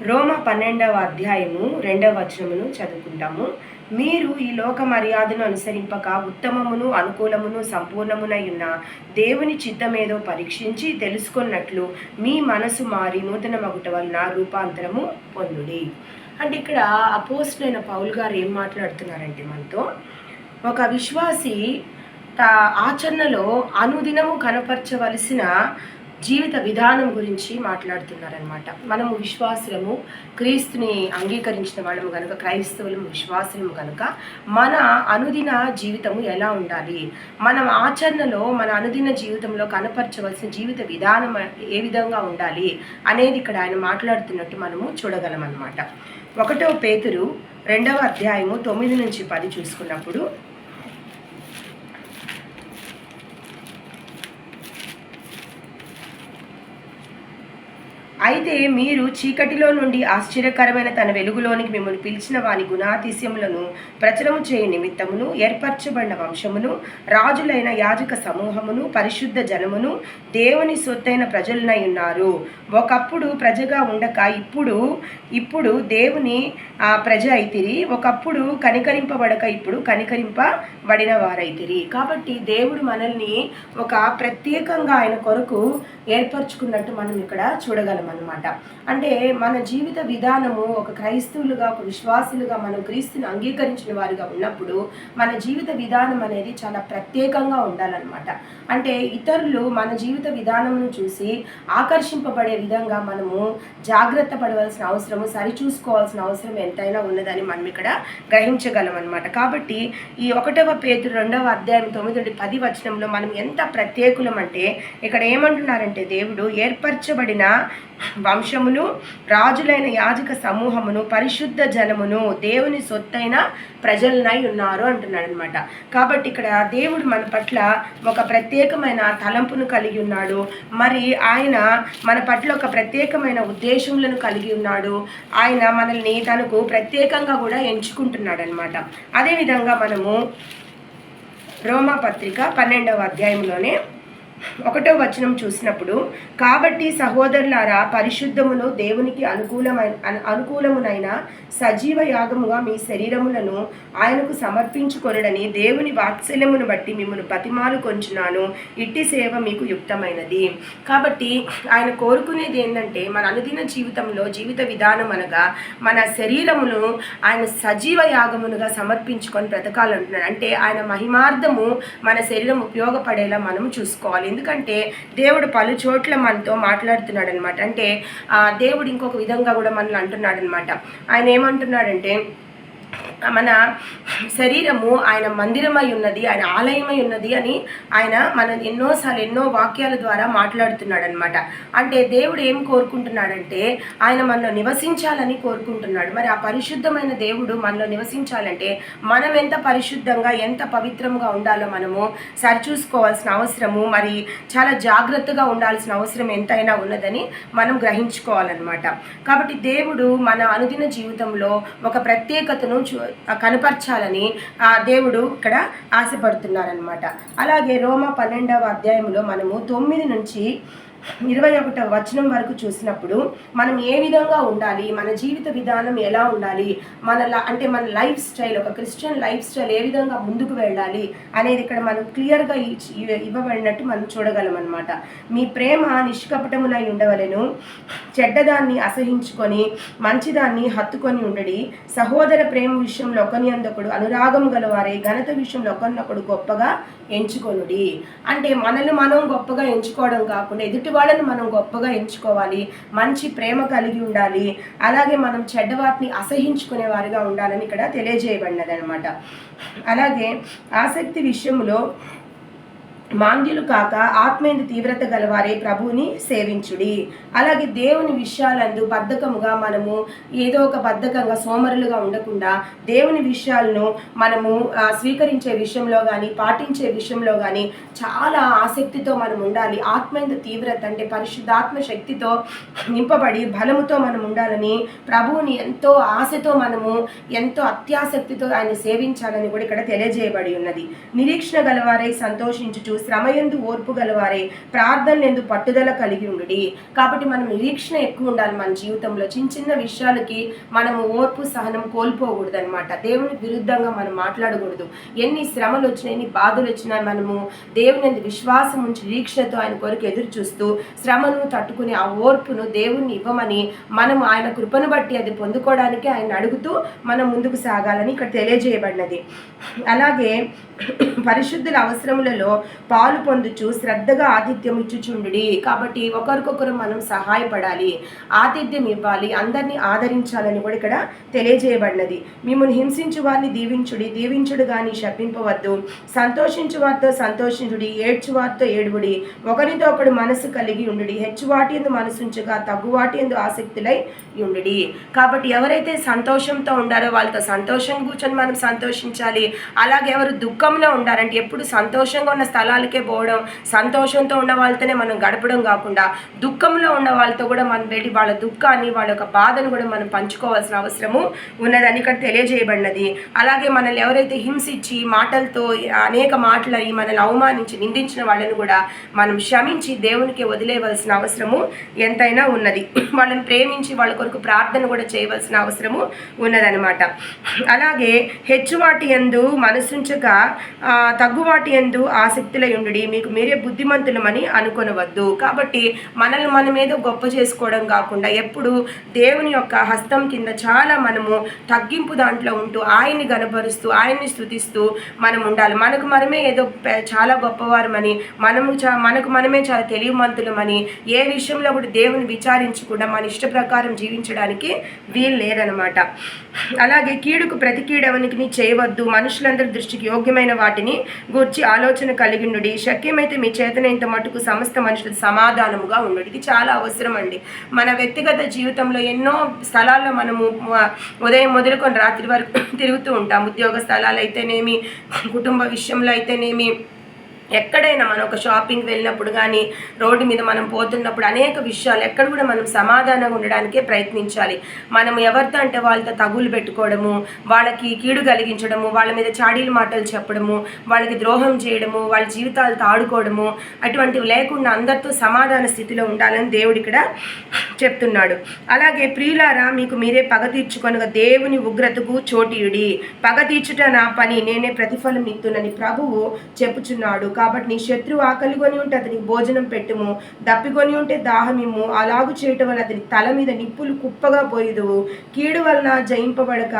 రోమ 12వ అధ్యాయము 2వ వచనమును చదువుకుంటాము. మీరు ఈ లోక మర్యాదను అనుసరింపక ఉత్తమమును అనుకూలమును సంపూర్ణమునై ఉన్న దేవుని చిత్తమేదో పరీక్షించి తెలుసుకున్నట్లు మీ మనసు మారి నూతన మగుట వలన రూపాంతరము పొందుడి. అంటే ఇక్కడ అపోస్తలుడైన పౌలు గారు ఏం మాట్లాడుతున్నారంటే మనతో, ఒక విశ్వాసి ఆచరణలో అనుదినము కనపరచవలసిన జీవిత విధానం గురించి మాట్లాడుతున్నారనమాట. మనము విశ్వాసులము, క్రీస్తుని అంగీకరించిన వాళ్ళము కనుక, క్రైస్తవులము విశ్వాసులము కనుక మన అనుదిన జీవితము ఎలా ఉండాలి, మనం ఆచరణలో మన అనుదిన జీవితంలో కనపరచవలసిన జీవిత విధానం ఏ విధంగా ఉండాలి అనేది ఇక్కడ ఆయన మాట్లాడుతున్నట్టు మనము చూడగలం అన్నమాట. 1 పేతురు 2వ అధ్యాయము 9 నుంచి 10 చూసుకున్నప్పుడు, అయితే మీరు చీకటిలో నుండి ఆశ్చర్యకరమైన తన వెలుగులోనికి మిమ్మల్ని పిలిచిన వాని గుణాతిశయములను ప్రచురము చేయ నిమిత్తమును ఏర్పరచబడిన వంశమును, రాజులైన యాజక సమూహమును, పరిశుద్ధ జనమును, దేవుని సొత్తైన ప్రజలనై ఉన్నారు. ఒకప్పుడు ప్రజగా ఉండక ఇప్పుడు దేవుని ప్రజ అయితిరి. ఒకప్పుడు కనికరింపబడక ఇప్పుడు కనికరింపబడిన వారైతిరి. కాబట్టి దేవుడు మనల్ని ఒక ప్రత్యేకంగా ఆయన కొరకు ఏర్పరచుకున్నట్టు మనం ఇక్కడ చూడగలం అన్నమాట. అంటే మన జీవిత విధానము ఒక క్రైస్తవులుగా, ఒక విశ్వాసులుగా మనం క్రీస్తుని అంగీకరించిన వారిగా ఉన్నప్పుడు మన జీవిత విధానం అనేది చాలా ప్రత్యేకంగా ఉండాలన్నమాట. అంటే ఇతరులు మన జీవిత విధానమును చూసి ఆకర్షింపబడే విధంగా మనము జాగ్రత్త పడవలసిన అవసరము, సరిచూసుకోవాల్సిన అవసరం ఎంతైనా ఉన్నదని మనం ఇక్కడ గ్రహించగలం అన్నమాట. కాబట్టి ఈ 1 పేతురు 2వ అధ్యాయం 9-10 వచనంలో మనం ఎంత ప్రత్యేకులం అంటే, ఇక్కడ ఏమంటున్నారంటే, దేవుడు ఏర్పరచబడిన వంశమును, రాజులైన యాజక సమూహమును, పరిశుద్ధ జనమును, దేవుని సొత్తైన ప్రజలనై ఉన్నారు అంటున్నాడు అనమాట. కాబట్టి ఇక్కడ దేవుడు మన పట్ల ఒక ప్రత్యేకమైన తలంపును కలిగి ఉన్నాడు. మరి ఆయన మన పట్ల ఒక ప్రత్యేకమైన ఉద్దేశములను కలిగి ఉన్నాడు. ఆయన మనల్ని తనకు ప్రత్యేకంగా కూడా ఎంచుకుంటున్నాడు అనమాట. అదేవిధంగా మనము రోమా పత్రిక 12వ అధ్యాయంలోనే 1వ వచనం చూసినప్పుడు, కాబట్టి సహోదరులారా, పరిశుద్ధమును దేవునికి అనుకూలమునైన సజీవ యాగముగా మీ శరీరములను ఆయనకు సమర్పించుకొనుడని దేవుని వాత్సల్యమును బట్టి మిమ్మల్ని బతిమాలు కొంచున్నాను. ఇట్టి సేవ మీకు యుక్తమైనది. కాబట్టి ఆయన కోరుకునేది ఏంటంటే, మన అనుదిన జీవితంలో జీవిత విధానం అనగా మన శరీరమును ఆయన సజీవ యాగమునుగా సమర్పించుకొని బ్రతకాలంటున్నాడు. అంటే ఆయన మహిమార్థము మన శరీరం ఉపయోగపడేలా మనము చూసుకోవాలి. ఎందుకంటే దేవుడు పలు చోట్ల మనతో మాట్లాడుతున్నాడు అనమాట. అంటే దేవుడు ఇంకొక విధంగా కూడా మనల్ని అంటున్నాడు అనమాట. ఆయన ఏమంటున్నాడంటే, మన శరీరము ఆయన మందిరమై ఉన్నది, ఆయన ఆలయమై ఉన్నది అని ఆయన మన ఎన్నో వాక్యాల ద్వారా మాట్లాడుతున్నాడు అనమాట. అంటే దేవుడు ఏం కోరుకుంటున్నాడంటే, ఆయన మనలో నివసించాలని కోరుకుంటున్నాడు. మరి ఆ పరిశుద్ధమైన దేవుడు మనలో నివసించాలంటే మనం ఎంత పరిశుద్ధంగా, ఎంత పవిత్రంగా ఉండాలో మనము సరిచూసుకోవాల్సిన అవసరము, మరి చాలా జాగ్రత్తగా ఉండాల్సిన అవసరం ఎంతైనా ఉన్నదని మనం గ్రహించుకోవాలన్నమాట. కాబట్టి దేవుడు మన అనుదిన జీవితంలో ఒక ప్రత్యేకతను కనపరచాలని దేవుడు ఇక్కడ ఆశపడుతున్నారనమాట. అలాగే రోమా 12వ అధ్యాయంలో మనము 9 నుంచి 21వ వచనం వరకు చూసినప్పుడు మనం ఏ విధంగా ఉండాలి, మన జీవిత విధానం ఎలా ఉండాలి, అంటే మన లైఫ్ స్టైల్, ఒక క్రిస్టియన్ లైఫ్ స్టైల్ ఏ విధంగా ముందుకు వెళ్ళాలి అనేది ఇక్కడ మనం క్లియర్గా ఇవ్వబడినట్టు మనం చూడగలం అనమాట. మీ ప్రేమ నిష్కపటమునై ఉండవలెను, చెడ్డదాన్ని అసహించుకొని మంచిదాన్ని హత్తుకొని ఉండడి, సహోదర ప్రేమ విషయంలో ఒకని అందొకడు అనురాగం గలవారే, ఘనత విషయంలో ఒకరినొకడు గొప్పగా ఎంచుకొనుడి. అంటే మనల్ని మనం గొప్పగా ఎంచుకోవడం కాకుండా ఎదుటి వాళ్ళని మనం గొప్పగా ఎంచుకోవాలి, మంచి ప్రేమ కలిగి ఉండాలి, అలాగే మనం చెడ్డవాటిని అసహించుకునే వారిగా ఉండాలని ఇక్కడ తెలియజేయబడినది అనమాట. అలాగే ఆసక్తి విషయంలో మాంద్యులు కాక ఆత్మీయ తీవ్రత గలవారే ప్రభువుని సేవించుడి. అలాగే దేవుని విషయాలందు బద్ధకముగా మనము ఏదో ఒక బద్ధకంగా సోమరులుగా ఉండకుండా దేవుని విషయాలను మనము స్వీకరించే విషయంలో కానీ, పాటించే విషయంలో కానీ చాలా ఆసక్తితో మనం ఉండాలి. ఆత్మీయ తీవ్రత అంటే పరిశుద్ధాత్మ శక్తితో నింపబడి బలముతో మనం ఉండాలని, ప్రభువుని ఎంతో ఆశతో మనము ఎంతో అత్యాసక్తితో ఆయన సేవించాలని కూడా ఇక్కడ తెలియజేయబడి ఉన్నది. నిరీక్షణ గలవారై సంతోషించుచు శ్రమయందు ఓర్పు గలవారే, ప్రార్థనలందు పట్టుదల కలిగి ఉండుడి. కాబట్టి మనం నిరీక్షణ ఎక్కువ ఉండాలి మన జీవితంలో. చిన్న చిన్న విషయాలకి మనము ఓర్పు సహనం కోల్పోకూడదు అనమాట. దేవునికి విరుద్ధంగా మనం మాట్లాడకూడదు. ఎన్ని శ్రమలు వచ్చినా, ఎన్ని బాధలు వచ్చినా మనము దేవుని విశ్వాసం ఉంచి నిరీక్షణతో ఆయన కొరకు ఎదురు చూస్తూ శ్రమను తట్టుకుని ఆ ఓర్పును దేవుణ్ణి ఇవ్వమని, మనము ఆయన కృపను బట్టి అది పొందుకోవడానికి ఆయన అడుగుతూ మనం ముందుకు సాగాలని ఇక్కడ తెలియజేయబడినది. అలాగే పరిశుద్ధుల అవసరములలో పాలు పొందుచు శ్రద్ధగా ఆతిథ్యం ఇచ్చుచుండుడి. కాబట్టి ఒకరికొకరు మనం సహాయపడాలి, ఆతిథ్యం ఇవ్వాలి, అందరినీ ఆదరించాలని కూడా ఇక్కడ తెలియజేయబడినది. మిమ్మల్ని హింసించు వారిని దీవించుడి, దీవించుడు గాని శపింపవద్దు. సంతోషించు వారితో సంతోషించుడి, ఏడ్చు వారితో ఏడువుడి. ఒకరితో ఒకడు మనసు కలిగి ఉండుడి. హెచ్చువాటి ఎందు మనసుంచగా తగ్గువాటి ఎందు ఆసక్తులై ఉండుడి. కాబట్టి ఎవరైతే సంతోషంతో ఉండారో వాళ్ళతో సంతోషంగా కూర్చొని మనం సంతోషించాలి. అలాగే ఎవరు దుఃఖంలో ఉండారంటే ఎప్పుడు సంతోషంగా ఉన్న స్థలాలకే పోవడం, సంతోషంతో ఉన్న వాళ్ళతోనే మనం గడపడం కాకుండా దుఃఖంలో ఉన్న వాళ్ళతో కూడా మనం వెళ్ళి వాళ్ళ దుఃఖాన్ని, వాళ్ళ యొక్క బాధను కూడా మనం పంచుకోవాల్సిన అవసరము ఉన్నదని ఇక్కడ తెలియజేయబడినది. అలాగే మనల్ని ఎవరైతే హింసించి మాటలతో అనేక మాటలని మనల్ని అవమానించి నిందించిన వాళ్ళని కూడా మనం క్షమించి దేవునికి వదిలేయవలసిన అవసరము ఎంతైనా ఉన్నది. వాళ్ళని ప్రేమించి వాళ్ళ కొరకు ప్రార్థన కూడా చేయవలసిన అవసరము ఉన్నదనమాట. అలాగే హెచ్చువాటి యందు మనసుంచగా తగ్గువాటి యందు ఆసక్తులై ఉండుడి. మీకు మీరే బుద్ధిమంతులమని అనుకొనవద్దు. కాబట్టి మనల్ని మనం ఏదో గొప్ప చేసుకోవడం కాకుండా ఎప్పుడు దేవుని యొక్క హస్తం కింద చాలా మనము తగ్గింపు దాంట్లో ఉంటూ ఆయన్ని గనపరుస్తూ ఆయన్ని స్తుతిస్తూ మనం ఉండాలి. మనకు మనమే ఏదో చాలా గొప్పవారమని, మనకు మనమే చాలా తెలివిమంతులమని ఏ విషయంలో కూడా దేవుని విచారించకుండా మన ఇష్ట ప్రకారం జీవించడానికి వీలు లేదనమాట. అలాగే కీడుకు ప్రతి కీడవనికి చేయవద్దు. మనుషులందరి దృష్టికి యోగ్యమైన వాటిని గూర్చి ఆలోచన కలిగి ఉండుడి. శక్యమైతే మీ చేతనైనంత మటుకు సమస్త మనుషులు సమాధానముగా ఉండుడి. ఇది చాలా అవసరం అండి. మన వ్యక్తిగత జీవితంలో ఎన్నో స్థలాల్లో మనము ఉదయం మొదలుకొని రాత్రి వరకు తిరుగుతూ ఉంటాం. ఉద్యోగ స్థలాలు అయితేనేమి, కుటుంబ విషయంలో అయితేనేమి, ఎక్కడైనా మనం ఒక షాపింగ్ వెళ్ళినప్పుడు కానీ రోడ్డు మీద మనం పోతున్నప్పుడు అనేక విషయాలు ఎక్కడ కూడా మనం సమాధానంగా ఉండడానికే ప్రయత్నించాలి. మనం ఎవరితో అంటే వాళ్ళతో తగులు పెట్టుకోవడము, వాళ్ళకి కీడు కలిగించడము, వాళ్ళ మీద చాడీలు మాటలు చెప్పడము, వాళ్ళకి ద్రోహం చేయడము, వాళ్ళ జీవితాలతో ఆడుకోవడము, అటువంటివి లేకుండా అందరితో సమాధాన స్థితిలో ఉండాలని దేవుడు ఇక్కడ చెప్తున్నాడు. అలాగే ప్రియులారా, మీకు మీరే పగ తీర్చుకొనగా దేవుని ఉగ్రతకు చోటీయుడి. పగ తీర్చుట నా పని, నేనే ప్రతిఫలం ఇత్తునని ప్రభువు చెప్పుచున్నాడు. కాబట్టి నీ శత్రువు ఆకలి కొని ఉంటే అతనికి భోజనం పెట్టుము, దప్పికొని ఉంటే దాహమిమ్ము. అలాగు చేయటం వల్ల అతని తల మీద నిప్పులు కుప్పగా పోయిదువు. కీడు వలన జయింపబడక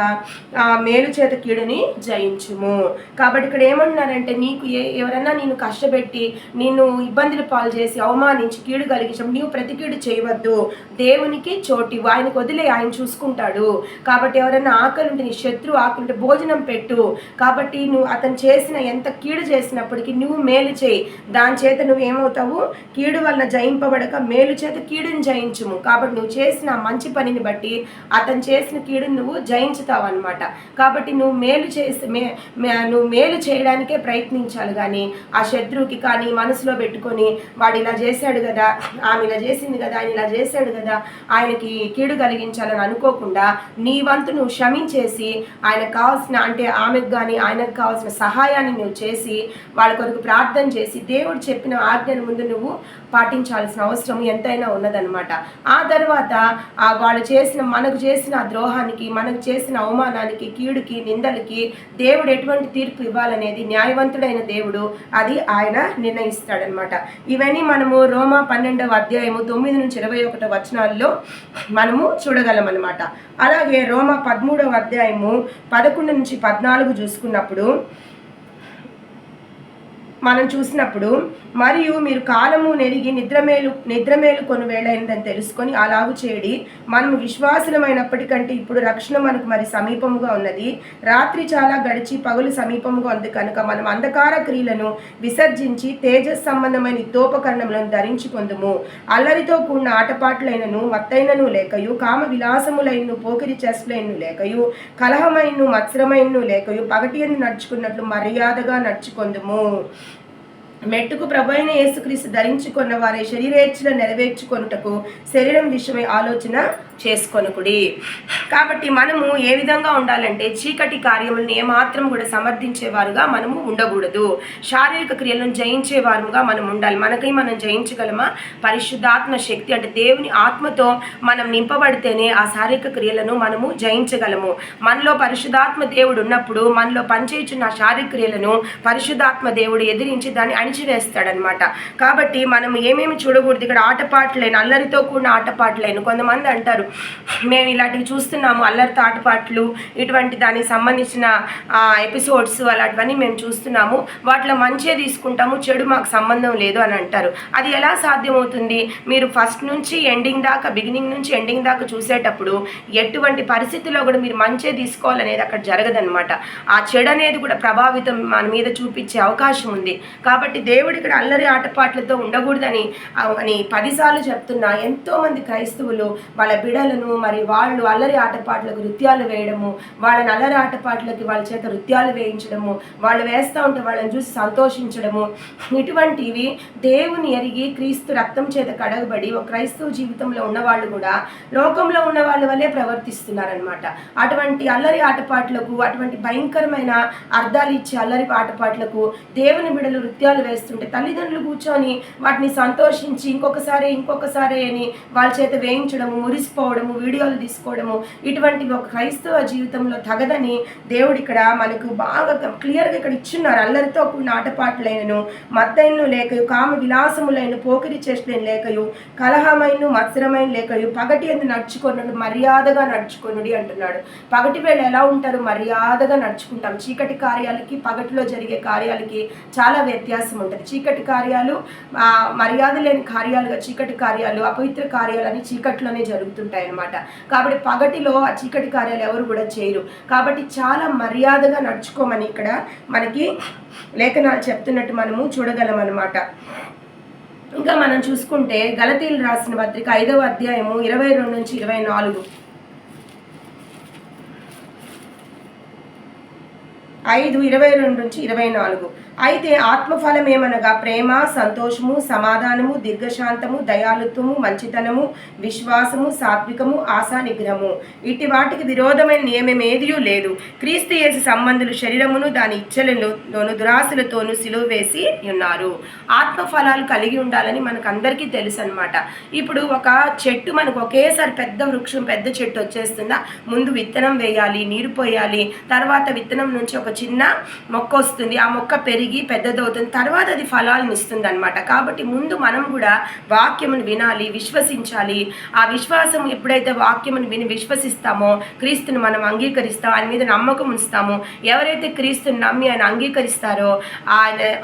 మేలు చేత కీడుని జయించుము. కాబట్టి ఇక్కడ ఏమంటున్నారంటే, నీకు ఎవరన్నా నేను కష్టపెట్టి నిన్ను ఇబ్బందులు పాలు చేసి అవమానించి కీడు కలిగించడం, నీవు ప్రతి కీడు చేయవద్దు. దేవునికి చోటు, ఆయనకు వదిలే, ఆయన చూసుకుంటాడు. కాబట్టి ఎవరైనా ఆకలి ఉంటే, నీ శత్రువు ఆకలి ఉంటే భోజనం పెట్టు. కాబట్టి నువ్వు అతను చేసిన ఎంత కీడు చేసినప్పటికీ నువ్వు మేలు చేయి. దాని చేత నువ్వు ఏమవుతావు? కీడు వలన జయింపబడక మేలు చేత కీడుని జయించుము. కాబట్టి నువ్వు చేసిన మంచి పనిని బట్టి అతను చేసిన కీడుని నువ్వు జయించుతావు అనమాట. కాబట్టి నువ్వు నువ్వు మేలు చేయడానికే ప్రయత్నించాలి. కానీ ఆ శత్రువుకి కానీ మనసులో పెట్టుకొని వాడు ఇలా చేశాడు కదా, ఆమె ఇలా చేసింది కదా, ఆయన ఇలా చేశాడు కదా, ఆయనకి కీడు కలిగించాలని అనుకోకుండా నీ వంతు నువ్వు క్షమించేసి ఆయనకు కావాల్సిన, అంటే ఆమెకు కానీ ఆయనకు కావాల్సిన సహాయాన్ని నువ్వు చేసి వాళ్ళ కొరకు ప్రార్థన చేసి దేవుడు చెప్పిన ఆజ్ఞను ముందు నువ్వు పాటించాల్సిన అవసరం ఎంతైనా ఉన్నదనమాట. ఆ తర్వాత మనకు చేసిన ద్రోహానికి, మనకు చేసిన అవమానానికి, కీడుకి, నిందలకి దేవుడు ఎటువంటి తీర్పు ఇవ్వాలనేది న్యాయవంతుడైన దేవుడు అది ఆయన నిర్ణయిస్తాడనమాట. ఇవన్నీ మనము రోమా 12వ అధ్యాయము 9 నుంచి 21 వచనాల్లో మనము చూడగలం అనమాట. అలాగే రోమా 13వ అధ్యాయము 11 నుంచి 14 చూసుకున్నప్పుడు మనం చూసినప్పుడు, మరియు మీరు కాలము నెరిగి నిద్రమేలు కొన్ని వేళైందని తెలుసుకొని అలాగు చేయడి. మనము విశ్వాసులమైనప్పటికంటే ఇప్పుడు రక్షణ మనకు మరి సమీపముగా ఉన్నది. రాత్రి చాలా గడిచి పగలు సమీపముగా ఉంది కనుక మనం అంధకార క్రియలను విసర్జించి తేజస్ సంబంధమైన యుద్ధోపకరణములను ధరించుకొందుము. అల్లరితో కూడిన ఆటపాట్లైనను మత్తైనను లేకయు, కామ విలాసములైనను పోకిరి చేష్టలైనను లేకయు, కలహమైనను మత్సరమైనను లేకయు, పగటియందు నడుచుకున్నట్లు మర్యాదగా నడుచుకొందుము. మెట్టుకు ప్రభువైన యేసుక్రీస్తు ధరించుకున్న వారే శరీరేచ్ఛలను నెరవేర్చుకొనుటకు శరీరం విషయమై ఆలోచన చేసుకొనకుడి. కాబట్టి మనము ఏ విధంగా ఉండాలంటే చీకటి కార్యములను ఏమాత్రం కూడా సమర్థించేవారుగా మనము ఉండకూడదు. శారీరక క్రియలను జయించేవారుగా మనం ఉండాలి. మనకై మనం జయించగలమా? పరిశుద్ధాత్మ శక్తి అంటే దేవుని ఆత్మతో మనం నింపబడితేనే ఆ శారీరక క్రియలను మనము జయించగలము. మనలో పరిశుద్ధాత్మ దేవుడు ఉన్నప్పుడు మనలో పనిచేయుచున్న శారీరక క్రియలను పరిశుద్ధాత్మ దేవుడు ఎదిరించి దాన్ని అణిచివేస్తాడనమాట. కాబట్టి మనం ఏమేమి చూడకూడదు ఇక్కడ? ఆటపాటలేను, అల్లరితో కూడిన ఆటపాటలేను. కొంతమంది అంటారు మేము ఇలాంటివి చూస్తున్నాము, అల్లరితో ఆటపాటలు, ఇటువంటి దానికి సంబంధించిన ఎపిసోడ్స్ అలాంటివన్నీ మేము చూస్తున్నాము, వాటిలో మంచిగా తీసుకుంటాము, చెడు మాకు సంబంధం లేదు అని అంటారు. అది ఎలా సాధ్యమవుతుంది? మీరు ఫస్ట్ నుంచి ఎండింగ్ దాకా, బిగినింగ్ నుంచి ఎండింగ్ దాకా చూసేటప్పుడు ఎటువంటి పరిస్థితుల్లో కూడా మీరు మంచిగా తీసుకోవాలనేది అక్కడ జరగదనమాట. ఆ చెడు అనేది కూడా ప్రభావితం మన మీద చూపించే అవకాశం ఉంది. కాబట్టి దేవుడు ఇక్కడ అల్లరి ఆటపాట్లతో ఉండకూడదని 10 సార్లు చెప్తున్నా ఎంతోమంది క్రైస్తవులు వాళ్ళ బిడలను మరి వాళ్ళు అల్లరి ఆటపాట్లకు నృత్యాలు వేయడము, వాళ్ళని అల్లరి ఆటపాట్లకి వాళ్ళ చేత నృత్యాలు వేయించడము, వాళ్ళు వేస్తూ ఉంటే వాళ్ళని చూసి సంతోషించడము, ఇటువంటివి దేవుని ఎరిగి క్రీస్తు రక్తం చేత కడగబడి ఒక క్రైస్తవ జీవితంలో ఉన్నవాళ్ళు కూడా లోకంలో ఉన్న వాళ్ళ వల్లే ప్రవర్తిస్తున్నారనమాట. అటువంటి అల్లరి ఆటపాట్లకు, అటువంటి భయంకరమైన అర్థాలు ఇచ్చే అల్లరి ఆటపాట్లకు దేవుని బిడలు నృత్యాలు వేస్తుంటే తల్లిదండ్రులు కూర్చొని వాటిని సంతోషించి ఇంకొకసారి అని వాళ్ళ చేత వేయించడము, మురిసిపోవడము, వీడియోలు తీసుకోవడము, ఇటువంటివి ఒక క్రైస్తవ జీవితంలో తగదని దేవుడు ఇక్కడ మనకు బాగా క్లియర్గా ఇక్కడ ఇచ్చున్నారు. అల్లరితో కూడిన ఆటపాటలైనను, మత్తైను లేకయు, కామ విలాసములైన, పోకిరి చేష్టలైన లేకయు, కలహమైన, మత్సరమైన లేకయు, పగటి ఎందు నడుచుకొనుడు, మర్యాదగా నడుచుకొనుడి అంటున్నాడు. పగటి వేళ ఎలా ఉంటారు? మర్యాదగా నడుచుకుంటాం. చీకటి కార్యాలకి పగటిలో జరిగే కార్యాలకి చాలా వ్యత్యాసం ఉంటుంది. చీకటి కార్యాలు మర్యాద లేని కార్యాలుగా, చీకటి కార్యాలు, అపవిత్ర కార్యాలని చీకట్లోనే జరుగుతుంటాయి అన్నమాట. కాబట్టి పగటిలో ఆ చీకటి కార్యాలు ఎవరు కూడా చేయరు. కాబట్టి చాలా మర్యాదగా నడుచుకోమని ఇక్కడ మనకి లేఖనాలు చెప్తున్నట్టు మనము చూడగలం అన్నమాట. ఇంకా మనం చూసుకుంటే గలతీలు రాసిన పత్రిక 5వ అధ్యాయము 22 నుంచి 24, 5:22 నుంచి 24. అయితే ఆత్మఫలం ఏమనగా ప్రేమ, సంతోషము, సమాధానము, దీర్ఘశాంతము, దయాళుత్వము, మంచితనము, విశ్వాసము, సాత్వికము, ఆశా నిగ్రహము. ఇటు వాటికి విరోధమైన నియమం ఏదియూ లేదు. క్రీస్తు యేసు సంబంధులు శరీరమును దాని ఇచ్చలలోను దురాశలతోనూ సిలువ వేసి ఉన్నారు. ఆత్మఫలాలు కలిగి ఉండాలని మనకు అందరికీ తెలుసు అనమాట. ఇప్పుడు ఒక చెట్టు మనకు ఒకేసారి పెద్ద వృక్షం, పెద్ద చెట్టు వచ్చేస్తుందా? ముందు విత్తనం వేయాలి, నీరు పోయాలి, తర్వాత విత్తనం నుంచి ఒక చిన్న మొక్క వస్తుంది, ఆ మొక్క పెరిగి పెద్దదవుతుంది, తర్వాత అది ఫలాలను ఇస్తుంది అనమాట. కాబట్టి ముందు మనం కూడా వాక్యమును వినాలి, విశ్వసించాలి. ఆ విశ్వాసం ఎప్పుడైతే వాక్యమును విని విశ్వసిస్తామో క్రీస్తుని మనం అంగీకరిస్తాం, ఆయన మీద నమ్మకం ఉంచుతాము. ఎవరైతే క్రీస్తుని నమ్మి ఆయన అంగీకరిస్తారో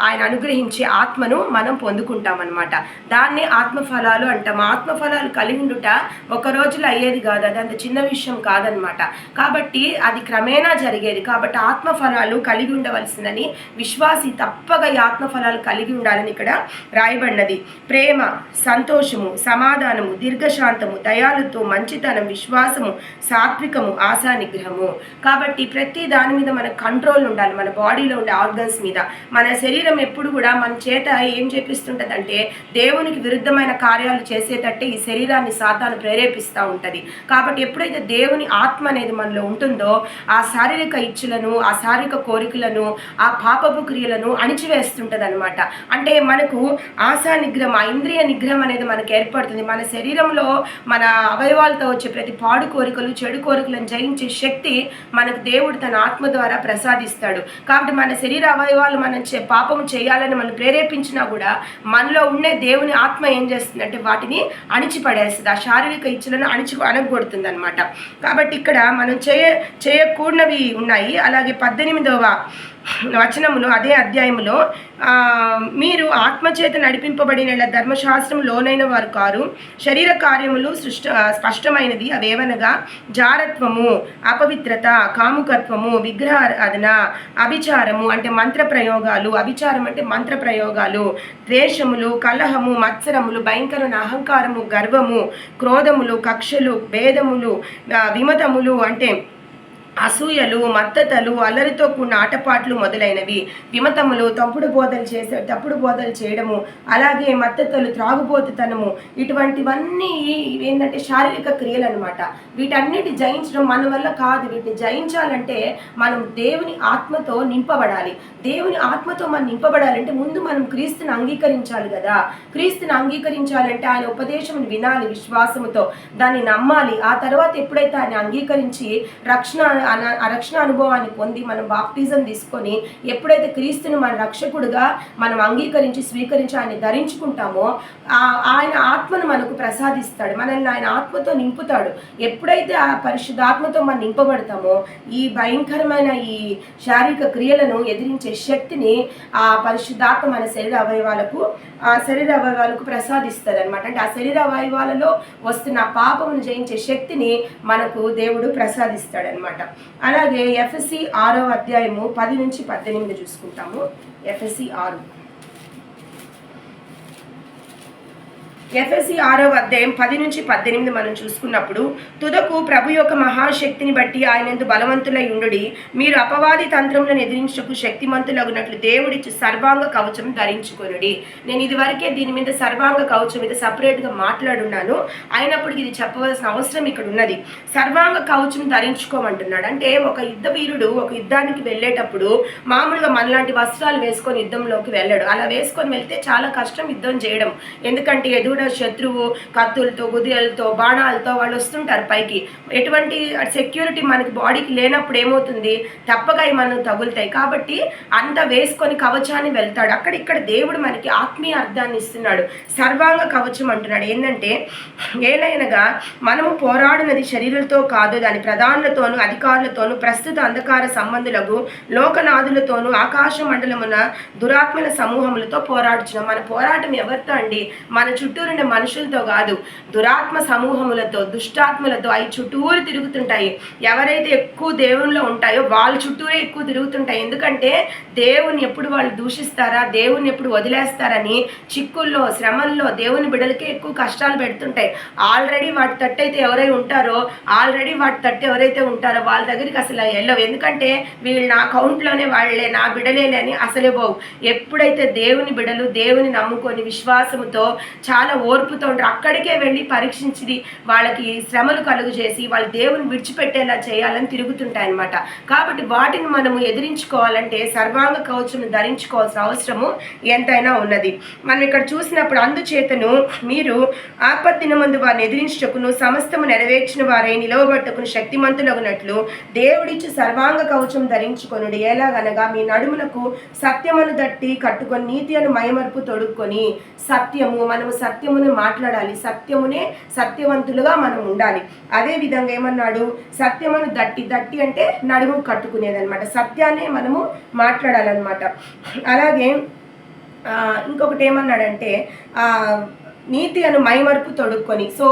ఆయన అనుగ్రహించే ఆత్మను మనం పొందుకుంటామన్నమాట. దాన్ని ఆత్మఫలాలు అంటాం. ఆత్మఫలాలు కలిగి ఉండుట ఒక రోజులో అయ్యేది కాదు, అది అంత చిన్న విషయం కాదనమాట. కాబట్టి అది క్రమేణా జరిగేది. కాబట్టి ఆత్మఫలాలు కలిగి ఉండవలసిందని విశ్వాసి తప్పగా ఈ ఆత్మఫలాలు కలిగి ఉండాలని ఇక్కడ రాయబడినది. ప్రేమ, సంతోషము, సమాధానము, దీర్ఘశాంతము, దయాళుత్వం, మంచితనం, విశ్వాసము, సాత్వికము, ఆశా నిగ్రహము. కాబట్టి ప్రతి దాని మీద మన కంట్రోల్ ఉండాలి. మన బాడీలో ఉండే ఆర్గన్స్ మీద. మన శరీరం ఎప్పుడు కూడా మన చేత ఏం చేపిస్తుంటుందంటే దేవునికి విరుద్ధమైన కార్యాలు చేసేటట్టే ఈ శరీరాన్ని సాతాను ప్రేరేపిస్తూ ఉంటుంది. కాబట్టి ఎప్పుడైతే దేవుని ఆత్మ అనేది మనలో ఉంటుందో ఆ శారీరక ఇచ్చులను, ఆ శారీరక కోరికలను, ఆ పాపపు క్రియలను అణిచివేస్తుంటుంది అనమాట. అంటే మనకు ఆశా నిగ్రహం, ఆ ఇంద్రియ నిగ్రహం అనేది మనకు ఏర్పడుతుంది. మన శరీరంలో మన అవయవాలతో వచ్చే ప్రతి పాడు కోరికలు, చెడు కోరికలను జయించే శక్తి మనకు దేవుడు తన ఆత్మ ద్వారా ప్రసాదిస్తాడు. కాబట్టి మన శరీర అవయవాలు మనం పాపము చేయాలని మనం ప్రేరేపించినా కూడా మనలో ఉండే దేవుని ఆత్మ ఏం చేస్తుంది అంటే వాటిని అణిచిపడేస్తుంది. ఆ శారీరక ఇచ్చలను అణగొడుతుంది అనమాట. కాబట్టి ఇక్కడ మనం చేయకూడనివి ఉన్నాయి. అలాగే 18వ వచనములో అదే అధ్యాయములో మీరు ఆత్మచేత నడిపింపబడిన ధర్మశాస్త్రం లోనైన వారు కారు, శరీర కార్యములు స్పష్టమైనది. అవేవనగా జారత్వము, అపవిత్రత, కాముకత్వము, విగ్రహారాధన, అభిచారము అంటే మంత్ర ప్రయోగాలు, అభిచారం అంటే మంత్ర ప్రయోగాలు, ద్వేషములు, కలహము, మత్సరములు, భయంకరమైన అహంకారము, గర్వము, క్రోధములు, కక్షలు, భేదములు, విమతములు అంటే అసూయలు, మత్తతలు, అల్లరితో కూడిన ఆటపాట్లు మొదలైనవి, విమతములు, తప్పుడు బోధలు చేయడము, అలాగే మత్తతలు, త్రాగుబోతుతనము, ఇటువంటివన్నీ ఏంటంటే శారీరక క్రియలు అనమాట. వీటన్నిటి జయించడం మన వల్ల కాదు. వీటిని జయించాలంటే మనం దేవుని ఆత్మతో నింపబడాలి. దేవుని ఆత్మతో మనం నింపబడాలంటే ముందు మనం క్రీస్తుని అంగీకరించాలి కదా. క్రీస్తుని అంగీకరించాలంటే ఆయన ఉపదేశం వినాలి, విశ్వాసముతో దాన్ని నమ్మాలి. ఆ తర్వాత ఎప్పుడైతే ఆయన అంగీకరించి రక్షణ అనుభవాన్ని పొంది మనం బాప్టిజం తీసుకొని ఎప్పుడైతే క్రీస్తుని మన రక్షకుడుగా మనం అంగీకరించి స్వీకరించి ఆయన ధరించుకుంటామో ఆయన ఆత్మను మనకు ప్రసాదిస్తాడు. మనల్ని ఆయన ఆత్మతో నింపుతాడు. ఎప్పుడైతే ఆ పరిశుద్ధాత్మతో మనం నింపబడతామో ఈ భయంకరమైన ఈ శారీరక క్రియలను ఎదిరించే శక్తిని ఆ పరిశుద్ధాత్మ మన శరీర అవయవాలకు ప్రసాదిస్తుంది అనమాట. అంటే ఆ శరీర అవయవాలలో వస్తున్న పాపమును జయించే శక్తిని మనకు దేవుడు ప్రసాదిస్తాడనమాట. అలాగే ఎఫెసీ 6వ అధ్యాయము 10-18 చూసుకుంటాము. ఎఫెసీ 6 ఎఫెసీ 6వ అధ్యాయం 10-18 మనం చూసుకున్నప్పుడు, తుదకు ప్రభు యొక్క మహాశక్తిని బట్టి ఆయనందు బలవంతులై ఉండుడి, మీరు అపవాది తంత్రములను ఎదిరించుటకు శక్తిమంతులగునట్లు దేవుడిచ్చి సర్వాంగ కవచం ధరించుకొనుడి. నేను ఇదివరకే దీని మీద సర్వాంగ కవచం మీద సపరేట్గా మాట్లాడున్నాను, అయినప్పటికీ ఇది చెప్పవలసిన అవసరం ఇక్కడ ఉన్నది. సర్వాంగ కవచం ధరించుకోమంటున్నాడు. అంటే ఒక యుద్ధ వీరుడు ఒక యుద్ధానికి వెళ్ళేటప్పుడు మామూలుగా మనలాంటి వస్త్రాలు వేసుకొని యుద్ధంలోకి వెళ్ళాడు. అలా వేసుకొని వెళ్తే చాలా కష్టం యుద్ధం చేయడం. ఎందుకంటే ఎదురు శత్రువు కత్తులతో, గుదియలతో, బాణాలతో వాళ్ళు వస్తుంటారు పైకి. ఎటువంటి సెక్యూరిటీ మనకి బాడీకి లేనప్పుడు ఏమవుతుంది, తప్పగా మనం తగులుతాయి. కాబట్టి అంత వేసుకొని కవచాన్ని వెళ్తాడు. ఇక్కడ దేవుడు మనకి ఆత్మీయ అర్థాన్ని ఇస్తున్నాడు. సర్వాంగ కవచం అంటున్నాడు. ఏంటంటే ఏలైనగా మనము పోరాడినది శరీరంతో కాదు, దాని ప్రధానులతోనూ అధికారులతోనూ ప్రస్తుత అంధకార సంబంధులకు లోకనాథులతోనూ ఆకాశ మండలమున దురాత్మల సమూహములతో పోరాడుచున్నాం. మన పోరాటం ఎవరితో అండి? మన చుట్టూ మనుషులతో కాదు, దురాత్మ సమూహములతో, దుష్టాత్మలతో. అవి చుట్టూరు తిరుగుతుంటాయి. ఎవరైతే ఎక్కువ దేవునిలో ఉంటాయో వాళ్ళ చుట్టూరే ఎక్కువ తిరుగుతుంటాయి. ఎందుకంటే దేవుని ఎప్పుడు వాళ్ళు దూషిస్తారా, దేవుని ఎప్పుడు వదిలేస్తారని చిక్కుల్లో, శ్రమల్లో దేవుని బిడ్డలకే ఎక్కువ కష్టాలు పెడుతుంటాయి. ఆల్రెడీ వాటి తట్టయితే ఎవరైతే ఉంటారో వాళ్ళ దగ్గరికి అసలు వెళ్ళవు. ఎందుకంటే వీళ్ళు నా అకౌంట్లోనే వాళ్ళే, నా బిడలేని అని అసలే పోవు. ఎప్పుడైతే దేవుని బిడలు దేవుని నమ్ముకొని విశ్వాసముతో చాలా ఓర్పుతో ఉంటారు, అక్కడికే వెళ్ళి పరీక్షించి వాళ్ళకి శ్రమలు కలుగు చేసి వాళ్ళు దేవుని విడిచిపెట్టేలా చేయాలని తిరుగుతుంటాయన్నమాట. కాబట్టి వాటిని మనము ఎదిరించుకోవాలంటే సర్వాంగ కవచం ధరించుకోవాల్సిన అవసరము ఎంతైనా ఉన్నది. మనం ఇక్కడ చూసినప్పుడు, అందుచేతను మీరు ఆపత్తినమందు వారిని ఎదిరించుటకును సమస్తము నెరవేర్చిన వారై నిలవబట్టుకుని శక్తిమంతులగునట్లు దేవుడిచ్చి సర్వాంగ కవచం ధరించుకొనుడి. ఎలాగనగా మీ నడుములకు సత్యమును దట్టి కట్టుకొని నీతి అను మైమరుపు తొడుక్కొని. మనము సత్యమును మాట్లాడాలి, సత్యవంతులుగా మనం ఉండాలి. అదే విధంగా ఏమన్నాడు, సత్యమును దట్టి అంటే నడుము కట్టుకునేది అనమాట. సత్యాన్ని మనము మాట్లాడాలన్నమాట. అలాగే ఇంకొకటి ఏమన్నాడంటే నీతి అను మైమరుపు తొడుక్కొని. సో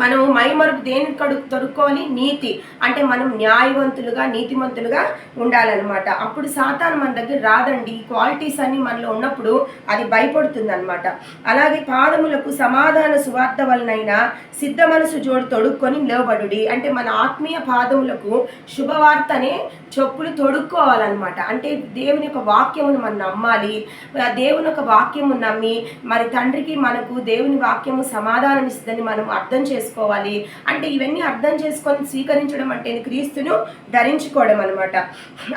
మనము మైమరుపు దేనికి తొడుక్కోవాలి? నీతి. అంటే మనం న్యాయవంతులుగా, నీతిమంతులుగా ఉండాలన్నమాట. అప్పుడు సాతాను మన దగ్గర రాదండి. ఈ క్వాలిటీస్ అన్ని మనలో ఉన్నప్పుడు అది భయపడుతుంది అనమాట. అలాగే పాదములకు సమాధాన సువార్త వలనైనా సిద్ధ మనసు జోడు తొడుక్కొని నిలవబడుడి. అంటే మన ఆత్మీయ పాదములకు శుభవార్త అనే చెప్పులు తొడుక్కోవాలన్నమాట. అంటే దేవుని యొక్క వాక్యమును మనం నమ్మాలి. దేవుని యొక్క వాక్యము నమ్మి మరి తండ్రికి మనకు దేవుని వాక్యము సమాధానం ఇస్తుందని మనం అర్థం చేసుకోవాలి. అంటే ఇవన్నీ అర్థం చేసుకొని స్వీకరించడం అంటే క్రీస్తును ధరించుకోవడం అనమాట.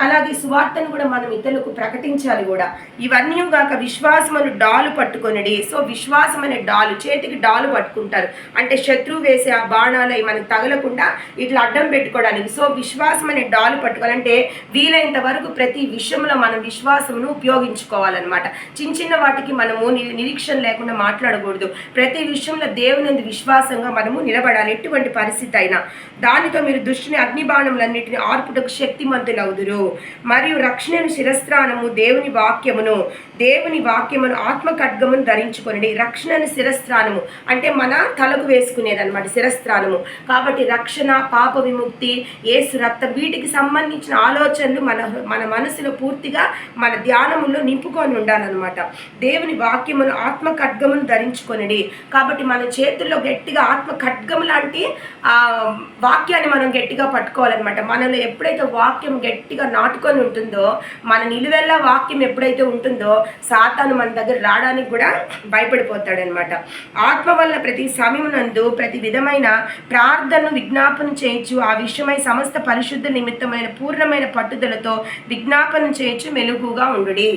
అలాగే సువార్తను కూడా మనం ఇతరులకు ప్రకటించాలి కూడా. ఇవన్నీ కాక విశ్వాసం అనే డాలు పట్టుకొనిడి. సో విశ్వాసం అనే డాలు, చేతికి డాలు పట్టుకుంటారు. అంటే శత్రువు వేసే ఆ బాణాలు మనకు తగలకుండా ఇట్లా అడ్డం పెట్టుకోవడానికి. సో విశ్వాసం అనే డాలు పట్టుకోవాలంటే వీలైనంత వరకు ప్రతి విషయంలో మనం విశ్వాసమును ఉపయోగించుకోవాలన్నమాట. చిన్న వాటికి మనము నిరీక్షణ లేకుండా మాట్లాడకూడదు. ప్రతి విషయంలో దేవుని విశ్వాసంగా మనము నిలబడాలి. ఎటువంటి పరిస్థితి అయినా దానితో మీరు దుష్టుని అగ్నిబాణములన్నిటిని ఆర్పుటకు శక్తిమంతులవుదురు. మరియు రక్షణను శిరస్త్రానము దేవుని వాక్యమును దేవుని వాక్యమును ఆత్మ ఖడ్గమును ధరించుకొనిడి. రక్షణను శిరస్త్రానము అంటే మన తలకు వేసుకునేది అనమాట శిరస్త్రానము. కాబట్టి రక్షణ, పాప విముక్తి, యేసు రక్తం, వీటికి సంబంధించిన ఆలోచనలు మన మనసులో పూర్తిగా మన ధ్యానములో నింపుకొని ఉండాలన్నమాట. దేవుని వాక్యమును ఆత్మ ఖడ్గమును ధరించుకొనిడి. కాబట్టి మన చేతుల్లో గట్టిగా ఆత్మ ఖడ్గం లాంటి వాక్యాన్ని మనం గట్టిగా పట్టుకోవాలన్నమాట. మనలో ఎప్పుడైతే వాక్యం గట్టిగా నాటుకొని ఉంటుందో, మన నిలువెల్లా వాక్యం ఎప్పుడైతే ఉంటుందో, సాతాను మన దగ్గర రావడానికి కూడా భయపడిపోతాడనమాట. ఆత్మ వల్ల ప్రతి సమయమునందు ప్రతి విధమైన ప్రార్థనను విజ్ఞాపన చేయొచ్చు. ఆ విషయమై సమస్త పరిశుద్ధ నిమిత్తమైన పూర్ణమైన పట్టుదలతో విజ్ఞాపన చేయొచ్చు, మెలుగుగా ఉండుడి.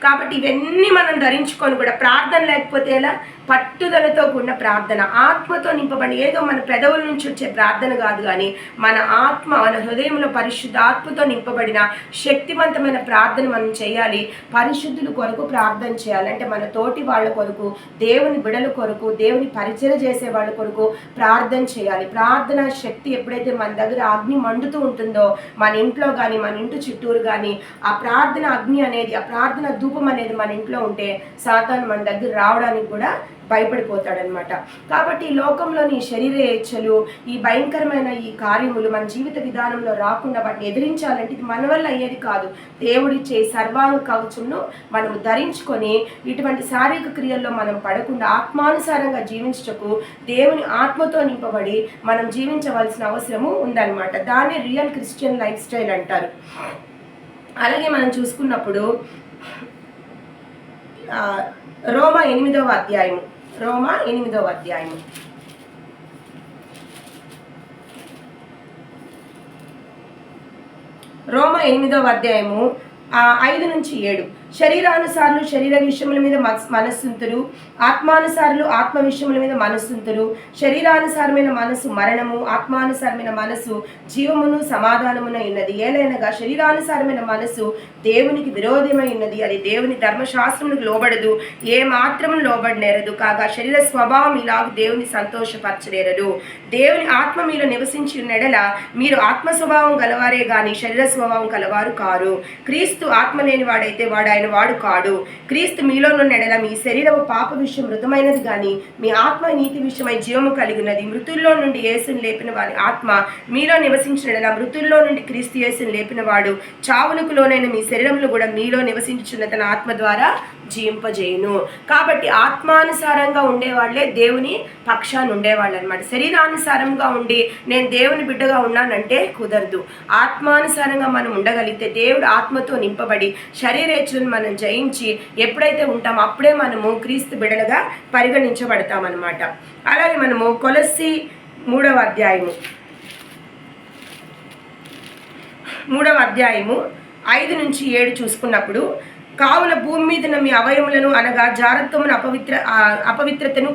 కాబట్టి ఇవన్నీ మనం ధరించుకొని కూడా ప్రార్థన లేకపోతే ఎలా? పట్టుదలతో కూడిన ప్రార్థన, ఆత్మతో నింపబడి, ఏదో మన పెదవుల నుంచి వచ్చే ప్రార్థన కాదు, కానీ మన ఆత్మ, మన హృదయంలో పరిశుద్ధ ఆత్మతో నింపబడిన శక్తివంతమైన ప్రార్థన మనం చేయాలి. పరిశుద్ధుల కొరకు ప్రార్థన చేయాలి. అంటే మన తోటి వాళ్ళ కొరకు, దేవుని బిడల కొరకు, దేవుని పరిచయం చేసే వాళ్ళ కొరకు ప్రార్థన చేయాలి. ప్రార్థన శక్తి ఎప్పుడైతే మన దగ్గర అగ్ని మండుతూ ఉంటుందో, మన ఇంట్లో కానీ మన ఇంటి చుట్టూరు కానీ, ఆ ప్రార్థన అగ్ని అనేది, ఆ ప్రార్థన ధూపం అనేది మన ఇంట్లో ఉంటే సాతాను మన దగ్గర రావడానికి కూడా భయపడిపోతాడనమాట. కాబట్టి ఈ లోకంలోని శరీర ఇచ్చలు, ఈ భయంకరమైన ఈ కార్యములు మన జీవిత విధానంలో రాకుండా వాటిని ఎదిరించాలంటే ఇది మన వల్ల అయ్యేది కాదు. దేవుడిచ్చే సర్వాంగ కవచమును మనం ధరించుకొని ఇటువంటి శారీరక క్రియల్లో మనం పడకుండా ఆత్మానుసారంగా జీవించటకు దేవుని ఆత్మతో నింపబడి మనం జీవించవలసిన అవసరము ఉందన్నమాట. దాన్ని రియల్ క్రిస్టియన్ లైఫ్ స్టైల్ అంటారు. అలాగే మనం చూసుకున్నప్పుడు రోమా 8వ అధ్యాయము, రోమా 8వ అధ్యాయము, రోమా 8వ అధ్యాయము 5-7. శరీరానుసారులు శరీర విషయముల మీద మనస్సుంతురు, ఆత్మానుసారులు ఆత్మ విషయముల మీద మనస్సుంతురు. శరీరానుసారమైన మనసు మరణము, ఆత్మానుసారమైన మనసు జీవమును సమాధానమున ఉన్నది. ఏలైనగా శరీరానుసారమైన మనసు దేవునికి విరోధమై ఉన్నది, అది దేవుని ధర్మశాస్త్రములకు లోబడదు, ఏ మాత్రము లోబడనేరదు. కాగా శరీర స్వభావం ఇలాగ దేవుని సంతోషపరచనేరదు. దేవుని ఆత్మ మీలో నివసించి ఉన్నెడల మీరు ఆత్మ స్వభావం గలవారే గాని శరీర స్వభావం కలవారు కారు. క్రీస్తు ఆత్మ లేని వాడైతే వాడు కాడు. క్రీస్తు మీలోనున్న ఎడల మీ శరీరము పాప విషయం మృతమైనది గాని మీ ఆత్మ నీతి విషయమై జీవము కలిగినది. మృతుల్లో నుండి యేసుని లేపిన వారి ఆత్మ మీలో నివసించిన ఎడల మృతుల్లో నుండి క్రీస్తు యేసుని లేపిన వాడు చావునకు లోనైన మీ శరీరంలో కూడా మీలో నివసించుచున్న తన ఆత్మ ద్వారా జీవింపజేయును. కాబట్టి ఆత్మానుసారంగా ఉండేవాళ్లే దేవుని పక్షాన్ని ఉండేవాళ్ళు అనమాట. శరీరానుసారంగా ఉండి నేను దేవుని బిడ్డగా ఉన్నానంటే కుదరదు. ఆత్మానుసారంగా మనం ఉండగలిగితే దేవుడు ఆత్మతో నింపబడి శరీరేచ్ఛలను మనం జయించి ఎప్పుడైతే ఉంటామో అప్పుడే మనము క్రీస్తు బిడ్డలుగా పరిగణించబడతామన్నమాట. అలాగే మనము కొలస్సీ 3వ అధ్యాయము 5-7 చూసుకున్నప్పుడు, కావున భూమి మీద మీ అవయములను అనగా జారత్వమును, అపవిత్రతను,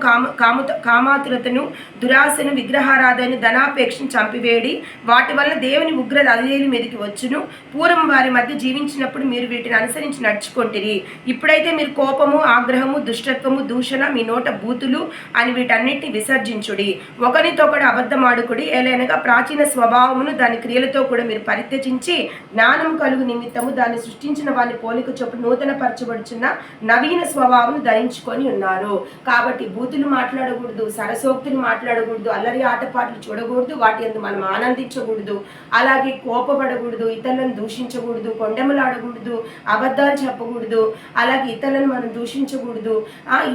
కామాతురతను, దురాశను, విగ్రహారాధను, ధనాపేక్షను చంపివేడి. వాటి వల్ల దేవుని ఉగ్రత అధిదేయుల మీదకి వచ్చును. పూర్వం వారి మధ్య జీవించినప్పుడు మీరు వీటిని అనుసరించి నడుచుకొంటిరి. ఇప్పుడైతే మీరు కోపము, ఆగ్రహము, దుష్టత్వము, దూషణ, మీ నోట బూతులు అని వీటన్నిటిని విసర్జించుడి. ఒకరితోకడు అబద్ధమాడుకుడి. ఏలైనగా ప్రాచీన స్వభావమును దాని క్రియలతో కూడా మీరు పరిత్యజించి జ్ఞానం కలుగు నిమిత్తము దాన్ని సృష్టించిన వారిని పోలిక చొప్పున నూతన పరచబడుచున్న నవీన స్వభావం ధరించుకొని ఉన్నారు. కాబట్టి బూతులు మాట్లాడకూడదు, సరసోక్తులు మాట్లాడకూడదు, అల్లరి ఆటపాటలు చూడకూడదు, వాటి అందు మనం ఆనందించకూడదు, అలాగే కోపపడకూడదు, ఇతరులను దూషించకూడదు, కొండెములాడకూడదు, అబద్ధాలు చెప్పకూడదు, అలాగే ఇతరులను మనం దూషించకూడదు.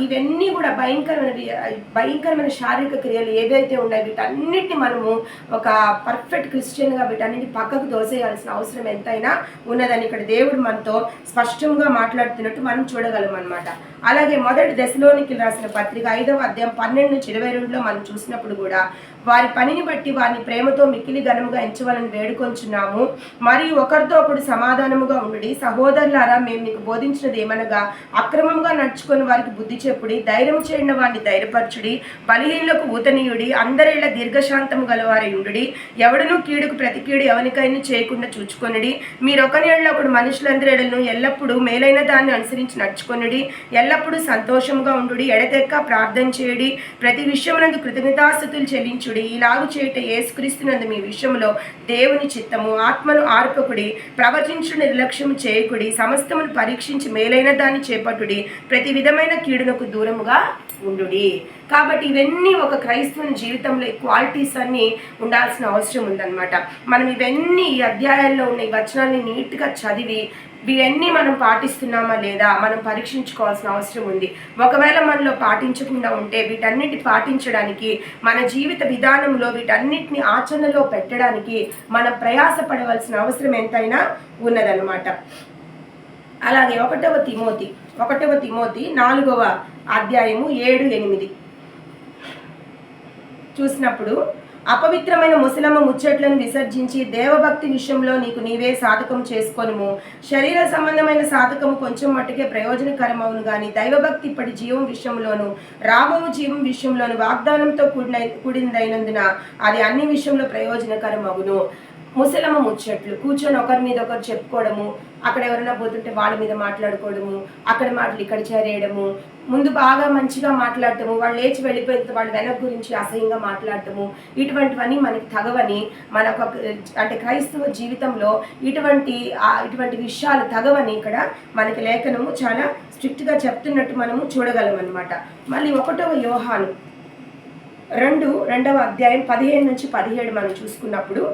ఇవన్నీ కూడా భయంకరమైన శారీరక క్రియలు ఏవైతే ఉన్నాయో వీటన్నిటిని మనము ఒక పర్ఫెక్ట్ క్రిస్టియన్గా వీటన్నిటి పక్కకు దోసేయాల్సిన అవసరం ఎంతైనా ఉన్నదని ఇక్కడ దేవుడు మనతో స్పష్టంగా మాట్లాడుతున్నట్టు మనం చూడగలం అన్నమాట. అలాగే మొదటి దశలోనికి రాసిన పత్రిక 5వ అధ్యాయం 12-22 మనం చూసినప్పుడు కూడా వారి పనిని బట్టి వారిని ప్రేమతో మిక్కిలి ఘనముగా ఎంచవాలని వేడుకొంచున్నాము. మరియు ఒకరితో ఒకడు సమాధానముగా ఉండి, సహోదరులారా మేము మీకు బోధించినది ఏమనగా అక్రమంగా నడుచుకొని వారికి బుద్ధి చెప్పుడి, ధైర్యం చేయని వారిని ధైర్యపరచుడి, బలహీనులకు ఊతనీయుడి, అందరిళ్ళ దీర్ఘశాంతము గలవారి ఉండుడి, ఎవడనూ కీడుకు ప్రతి కీడు ఎవరికైనా చేయకుండా చూచుకొనుడి. మీరొకరి ఎడల ఒకడు మనుషులందరి ఎడలను ఎల్లప్పుడూ మేలైన దాన్ని అనుసరించి నడుచుకొనుడి, ఎల్లప్పుడూ సంతోషముగా ఉండుడి, ఎడతెక్క ప్రార్థన చేయుడి, ప్రతి విషయమునందు కృతజ్ఞతాస్తుతులు చెల్లించుడి. పరీక్షించుడి. ఇలాగు చేయుట యేసుక్రీస్తునందు మీ విషయంలో దేవుని చిత్తము. ఆత్మను ఆర్పకుడి, ప్రవచించు నిర్లక్ష్యం చేయకుడి, సమస్తమును పరీక్షించి మేలైన దాన్ని చేపట్టుడి, ప్రతి విధమైన కీడునకు దూరముగా ఉండుడి. కాబట్టి ఇవన్నీ ఒక క్రైస్తవుని జీవితంలో ఈ క్వాలిటీస్ అన్నీ ఉండాల్సిన అవసరం ఉందన్నమాట. మనం ఇవన్నీ ఈ అధ్యాయాల్లో ఉన్న ఈ వచనాన్ని నీట్గా చదివి ఇవన్నీ మనం పాటిస్తున్నామా లేదా మనం పరీక్షించుకోవాల్సిన అవసరం ఉంది. ఒకవేళ మనలో పాటించకుండా ఉంటే వీటన్నిటి పాటించడానికి, మన జీవిత విధానంలో వీటన్నిటిని ఆచరణలో పెట్టడానికి మనం ప్రయాసపడవలసిన అవసరం ఎంతైనా ఉన్నదన్నమాట. అలాగే 1వ తిమోతి 4వ అధ్యాయము 7-8 చూసినప్పుడు, అపవిత్రమైన ముసలమ్మ ముచ్చట్లను విసర్జించి దేవభక్తి విషయంలో నీకు నీవే సాధకం చేసుకొనుము. శరీర సంబంధమైన సాధకము కొంచెం మట్టుకే ప్రయోజనకరమవును గాని దైవభక్తి ఇప్పటి జీవం విషయంలోను రాబో జీవం విషయంలోను వాగ్దానంతో కూడినదైనందున అది అన్ని విషయంలో ప్రయోజనకరమవును. ముసలమ్మ ముచ్చట్లు, కూర్చొని ఒకరి మీద ఒకరు చెప్పుకోవడము, అక్కడ ఎవరైనా పోతుంటే వాళ్ళ మీద మాట్లాడుకోవడము, అక్కడ మాటలు ఇక్కడ చేరేయడము, ముందు బాగా మంచిగా మాట్లాడటము, వాళ్ళు లేచి వెళ్ళిపోయిన వాళ్ళ వెనక గురించి అసహ్యంగా మాట్లాడటము, ఇటువంటివన్నీ మనకి తగవని మనకు అంటే క్రైస్తవ జీవితంలో ఇటువంటి విషయాలు తగవని ఇక్కడ మనకి లేఖనము చాలా స్ట్రిక్ట్గా చెప్తున్నట్టు మనము చూడగలం అన్నమాట. మళ్ళీ 1వ యోహాను 2వ అధ్యాయం 15-17 మనం చూసుకున్నప్పుడు,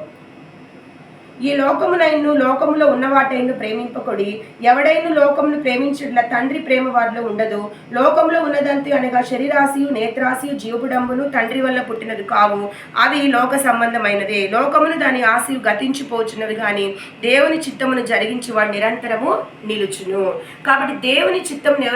ఈ లోకమునైను లోకములో ఉన్నవాటైను ప్రేమింపకొడి, ఎవడైను లోకమును ప్రేమించట్ల తండ్రి ప్రేమ వారిలో ఉండదు. లోకంలో ఉన్నదంతే అనగా శరీరాశియు నేత్రాశియు జీవపుడంబును తండ్రి వల్ల పుట్టినది కావు, అవి లోక సంబంధమైనదే. లోకమును దాని ఆశయు గతించిపోచున్నవి కానీ దేవుని చిత్తమును జరిగించి వాడు నిరంతరము నిలుచును. కాబట్టి దేవుని చిత్తమును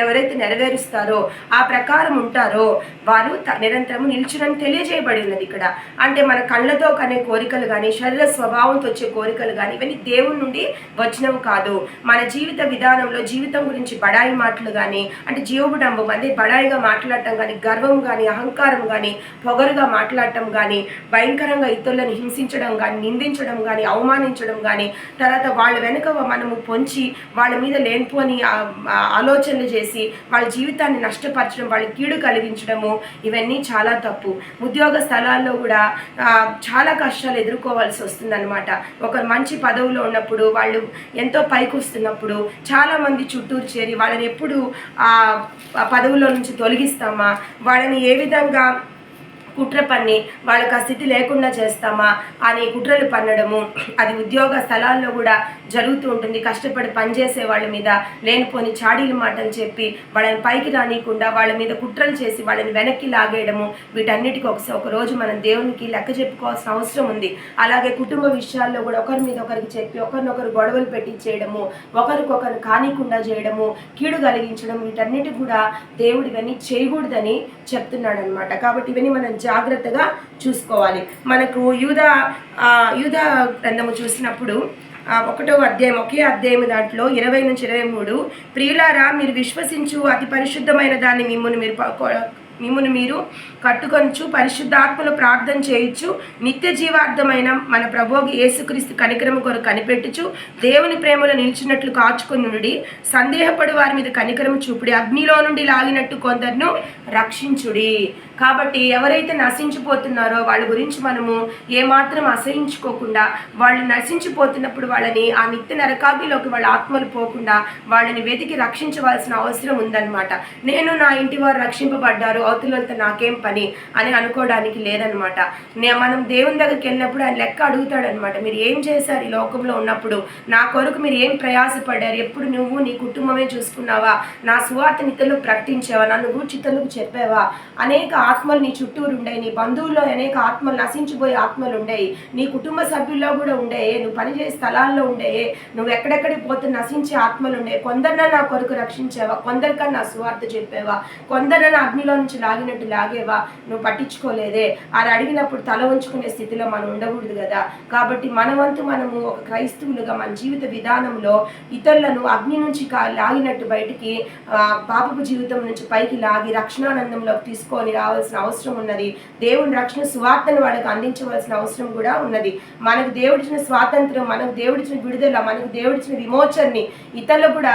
ఎవరైతే నెరవేరుస్తారో, ఆ ప్రకారం ఉంటారో వారు నిరంతరము నిలుచునని తెలియజేయబడి ఉన్నది ఇక్కడ. అంటే మన కళ్ళతో కనే కోరికలు కానీ శరీర స్వభావంతో వచ్చే కోరికలు కానీ ఇవన్నీ దేవుని నుండి వచ్చినవి కాదు. మన జీవిత విధానంలో జీవితం గురించి బడాయి మాటలు కానీ, అంటే జీవబుడంబం అంటే బడాయిగా మాట్లాడటం కానీ, గర్వం కానీ, అహంకారం కానీ, పొగరుగా మాట్లాడటం కానీ, భయంకరంగా ఇతరులను హింసించడం కానీ, నిందించడం కానీ, అవమానించడం కానీ, తర్వాత వాళ్ళ వెనుక మనము పొంచి వాళ్ళ మీద లేనిపోని ఆలోచనలు చేసి వాళ్ళ జీవితాన్ని నష్టపరచడం, వాళ్ళకి కీడు కలిగించడము, ఇవన్నీ చాలా తప్పు. ఉద్యోగ స్థలాల్లో కూడా చాలా కష్టాలు ఎదుర్కోవాల్సి వస్తుందన్నమాట. ఒక మంచి పదవిలో ఉన్నప్పుడు, వాళ్ళు ఎంతో పైకి వస్తున్నప్పుడు చాలామంది చుట్టూరు చేరి వాళ్ళని ఎప్పుడు ఆ పదవిలో నుంచి తొలగిస్తామా, వాళ్ళని ఏ విధంగా కుట్ర పన్ని వాళ్ళకి ఆ స్థితి లేకుండా చేస్తామా అని కుట్రలు పన్నడము, అది ఉద్యోగ స్థలాల్లో కూడా జరుగుతూ ఉంటుంది. కష్టపడి పనిచేసే వాళ్ళ మీద లేనిపోని చాడీలు మాటలు చెప్పి వాళ్ళని పైకి రానియకుండా వాళ్ళ మీద కుట్రలు చేసి వాళ్ళని వెనక్కి లాగేయడము, వీటన్నిటికీ ఒక రోజు మనం దేవునికి లెక్క చెప్పుకోవాల్సిన అవసరం ఉంది. అలాగే కుటుంబ విషయాల్లో కూడా ఒకరి మీద ఒకరికి చెప్పి ఒకరినొకరు గొడవలు పెట్టించేయడము, ఒకరికొకరు కానికుండా చేయడము, కీడు కలిగించడం, వీటన్నిటి కూడా దేవుడు ఇవన్నీ చేయకూడదని చెప్తున్నాడు అనమాట. కాబట్టి ఇవన్నీ మనం జాగ్రత్తగా చూసుకోవాలి. మనకు యూదా గ్రంథము చూసినప్పుడు 1వ అధ్యాయం, ఒకే అధ్యాయం దాంట్లో 20-23, ప్రియులారా మీరు విశ్వసించు అతి పరిశుద్ధమైన దాన్ని మిమ్మును మీరు కట్టుకొనచ్చు, పరిశుద్ధాత్మలో ప్రార్థన చేయొచ్చు, నిత్య జీవార్థమైన మన ప్రభువు యేసుక్రీస్తు కనికరము కొరకు కనిపెట్టుచు దేవుని ప్రేమలో నిలిచినట్లు కాచుకొనుడి, సందేహపడు వారి మీద కనికరము చూపుడి, అగ్నిలో నుండి లాగినట్టు కొందరును రక్షించుడి. కాబట్టి ఎవరైతే నశించిపోతున్నారో వాళ్ళ గురించి మనము ఏమాత్రం అసహించుకోకుండా, వాళ్ళు నశించిపోతున్నప్పుడు వాళ్ళని ఆ నిత్య నరకాగ్నిలోకి వాళ్ళ ఆత్మలు పోకుండా వాళ్ళని వెతికి రక్షించవలసిన అవసరం ఉందన్నమాట. నేను నా ఇంటి వారు రక్షింపబడ్డారు, అవతలంతా నాకేం పని అని అనుకోవడానికి లేదనమాట. మనం దేవుని దగ్గరికి వెళ్ళినప్పుడు ఆయన లెక్క అడుగుతాడనమాట. మీరు ఏం చేశారు ఈ లోకంలో ఉన్నప్పుడు, నా కొరకు మీరు ఏం ప్రయాసపడ్డారు, ఎప్పుడు నువ్వు నీ కుటుంబమే చూసుకున్నావా, నా సువార్త ఇతరులకు ప్రకటించావా, నన్ను గూర్చి ఇతరులకు చెప్పావా, అనేక ఆత్మలు నీ చుట్టూరు ఉండేవి, నీ బంధువుల్లో అనేక ఆత్మలు, నశించిపోయే ఆత్మలు ఉండేవి, నీ కుటుంబ సభ్యుల్లో కూడా ఉండేవి, నువ్వు పనిచేసే స్థలాల్లో ఉండేవి, నువ్వు ఎక్కడెక్కడికి పోతే నశించే ఆత్మలు ఉండేవి, కొందరిన నా కొరకు రక్షించావా, కొందరికన్నా నా సువార్త చెప్పావా, కొందరిన అగ్నిలో నుంచి లాగినట్టు లాగేవా, నువ్వు పట్టించుకోలేదే. అది అడిగినప్పుడు తల ఉంచుకునే స్థితిలో మనం ఉండకూడదు కదా. కాబట్టి మన వంతు మనము ఒక క్రైస్తవులుగా మన జీవిత విధానంలో ఇతరులను అగ్ని నుంచి లాగినట్టు బయటికి పాపపు జీవితం నుంచి పైకి లాగి రక్షణానందంలోకి తీసుకొని రావాల్సిన చేసుకోవాల్సిన అవసరం ఉన్నది. దేవుని రక్షణ సువార్తను వాళ్ళకి అందించవలసిన అవసరం కూడా ఉన్నది. మనకు దేవుడిచ్చిన స్వాతంత్రం, మనకు దేవుడిచ్చిన విడుదల, మనకు దేవుడిచ్చిన విమోచనని ఇతరులు కూడా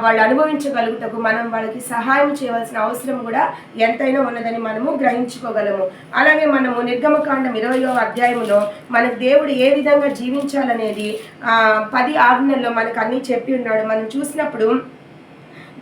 వాళ్ళు అనుభవించగలుగుటకు మనం వాళ్ళకి సహాయం చేయవలసిన అవసరం కూడా ఎంతైనా ఉన్నదని మనము గ్రహించుకోగలము. అలాగే మనము నిర్గమకాండం 20వ అధ్యాయంలో మనకు దేవుడు ఏ విధంగా జీవించాలనేది 10 ఆజ్ఞల్లో మనకు అన్నీ చెప్పి ఉన్నాడు. మనం చూసినప్పుడు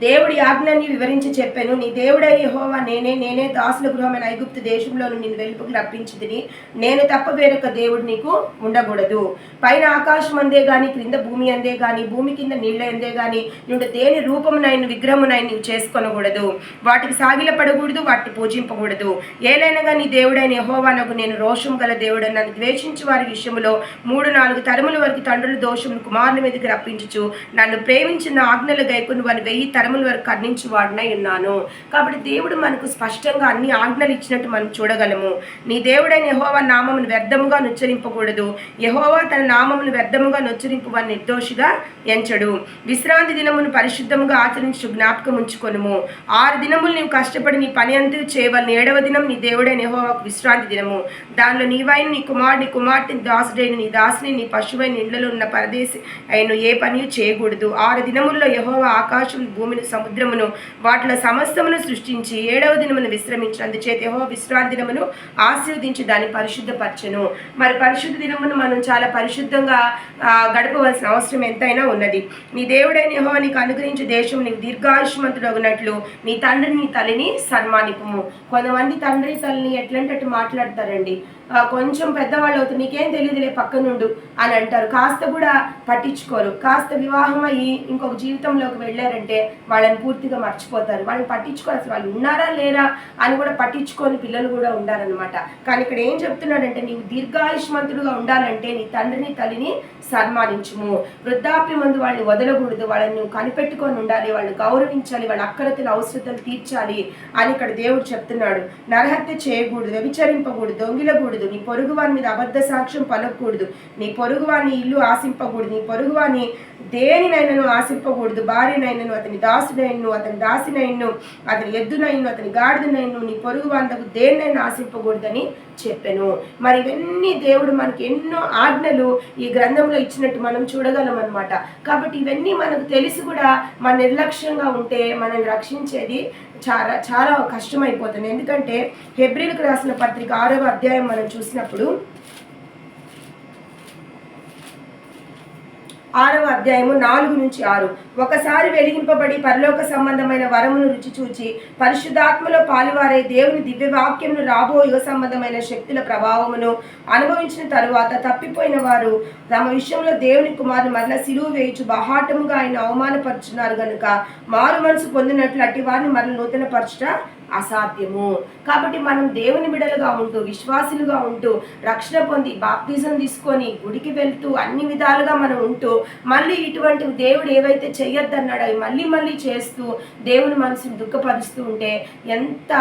దేవుడి ఆజ్ఞని వివరించి చెప్పాను. నీ దేవుడైన యెహోవా నేనే దాసుల గృహమైన ఐగుప్తు దేశంలో నిన్ను వెలుపుకు రప్పించితిని. నేను తప్ప వేరొక దేవుడు నీకు ఉండకూడదు. పైన ఆకాశం అందే గాని, క్రింద భూమి అందే గాని, భూమి కింద నీళ్ళ అందే గాని నువ్వు దేని రూపమునైన విగ్రహమునైన నువ్వు చేసుకొనకూడదు. వాటికి సాగిలపడకూడదు, వాటిని పూజింపకూడదు. ఏలైనగా నీ దేవుడైన యెహోవానకు నేను రోషం గల దేవుడని నన్ను ద్వేషించి వారి విషయంలో 3-4 తరముల వరకు తండ్రుల దోషమును కుమారుని మీదకి రప్పించుచు నన్ను ప్రేమించిన ఆజ్ఞలు గైకొని వారిని 1000 తరముల వరకు ఖండించి వాడినై ఉన్నాను. కాబట్టి దేవుడు మనకు స్పష్టంగా అన్ని ఆజ్ఞలు ఇచ్చినట్టు మనం చూడగలము. నీ దేవుడైన యెహోవా నామమును వ్యర్థముగా నుచ్చరింపకూడదు. యెహోవా తన నామమును వ్యర్థముగా నుచ్చరింపు వారిని నిర్దోషిగా ఎంచడు. విశ్రాంతి దినమును పరిశుద్ధముగా ఆచరించు జ్ఞాపకం ఉంచుకొనుము. 6 దినములు నీవు కష్టపడి నీ పని అంతా చేయవలెను. 7వ దినం నీ దేవుడైన యెహోవాకు విశ్రాంతి దినము. దానిలో నీవైన నీ కుమారుని కుమార్తెని దాసుడైన నీ దాసిని నీ పశువైన ఇండ్లలో ఉన్న పరదేశి అయిన ఏ పని చేయకూడదు. 6 దినముల్లో యెహోవా ఆకాశం భూమిని సముద్రమును వాటిలో సమస్తమును సృష్టించి 7వ దినమును విశ్రమించిన అందుచేత యెహోవా విశ్రాంతి దినమును ఆశీర్వదించి దాన్ని పరిశుద్ధపరచెను. మరి పరిశుద్ధ దినమును మనం చాలా పరిశుద్ధంగా గడపవలసిన అవసరం ఎంతైనా ఉన్నది. నీ దేవుడైన యెహోవా నీకు అనుగ్రహించే దేశం నీకు దీర్ఘాయుష్మంతుడగునట్లు నీ తండ్రిని నీ తల్లిని సన్మానిపుము. కొంతమంది తండ్రి తల్లిని ఎట్లంటే అటు మాట్లాడతారండి. కొంచెం పెద్దవాళ్ళు అవుతారు, నీకేం తెలియదులే పక్కనుండు అని అంటారు. కాస్త కూడా పట్టించుకోరు. కాస్త వివాహం అయ్యి ఇంకొక జీవితంలోకి వెళ్ళారంటే వాళ్ళని పూర్తిగా మర్చిపోతారు. వాళ్ళని పట్టించుకోరు. అసలు వాళ్ళు ఉన్నారా లేరా అని కూడా పట్టించుకొని పిల్లలు కూడా ఉండాలన్నమాట. కానీ ఇక్కడ ఏం చెప్తున్నాడంటే నీవు దీర్ఘాయుష్మంతుడుగా ఉండాలంటే నీ తండ్రిని తల్లిని సన్మానించుము. వృద్ధాప్య మందు వాళ్ళని వదలకూడదు. వాళ్ళని నువ్వు కనిపెట్టుకొని ఉండాలి, వాళ్ళని గౌరవించాలి, వాళ్ళ అక్కరతల అవసరతలు తీర్చాలి అని ఇక్కడ దేవుడు చెప్తున్నాడు. నరహత్య చేయకూడదు, వ్యభిచరింపకూడదు, దొంగిలకూడదు, నీ పొరుగువాని మీద అబద్ధ సాక్ష్యం పలకూడదు, నీ పొరుగువాని ఇల్లు ఆశింపకూడదు, నీ పొరుగువాని దేనినైనను ఆశింపకూడదు, భార్యనైనను అతని దాసునైను అతని దాసినైను అతని ఎద్దునైను అతని గాడిదనైను నీ పొరుగు వాంతకు దేన్నైనా ఆశింపకూడదని చెప్పాను. మరి ఇవన్నీ దేవుడు మనకి ఎన్నో ఆజ్ఞలు ఈ గ్రంథంలో ఇచ్చినట్టు మనం చూడగలం అనమాట. కాబట్టి ఇవన్నీ మనకు తెలిసి కూడా మన నిర్లక్ష్యంగా ఉంటే మనల్ని రక్షించేది చాలా చాలా కష్టమైపోతుంది. ఎందుకంటే హెబ్రీలకు రాసిన పత్రిక 6వ అధ్యాయం మనం చూసినప్పుడు 6వ అధ్యాయము 4-6 ఒకసారి వెలిగింపబడి పరలోక సంబంధమైన వరమును రుచి చూచి పరిశుద్ధాత్మలో పాలువారే దేవుని దివ్య వాక్యమును రాబో యుగ సంబంధమైన శక్తుల ప్రభావమును అనుభవించిన తరువాత తప్పిపోయిన వారు తమ విషయంలో దేవుని కుమారుని మరల సిలువ వేయించు బహాటముగా ఆయన అవమానపరుచున్నారు గనుక మారు మనసు పొందినట్లు అట్టి వారిని మరల నూతన పరచుట అసాధ్యము. కాబట్టి మనం దేవుని బిడ్డలుగా ఉంటూ విశ్వాసులుగా ఉంటూ రక్షణ పొంది బాప్తిజం తీసుకొని గుడికి వెళ్తూ అన్ని విధాలుగా మనం ఉంటూ మళ్ళీ ఇటువంటి దేవుడు ఏవైతే చెయ్యొద్దన్నాడో అవి మళ్ళీ మళ్ళీ చేస్తూ దేవుని మనసుని దుఃఖపరుస్తూ ఉంటే ఎంత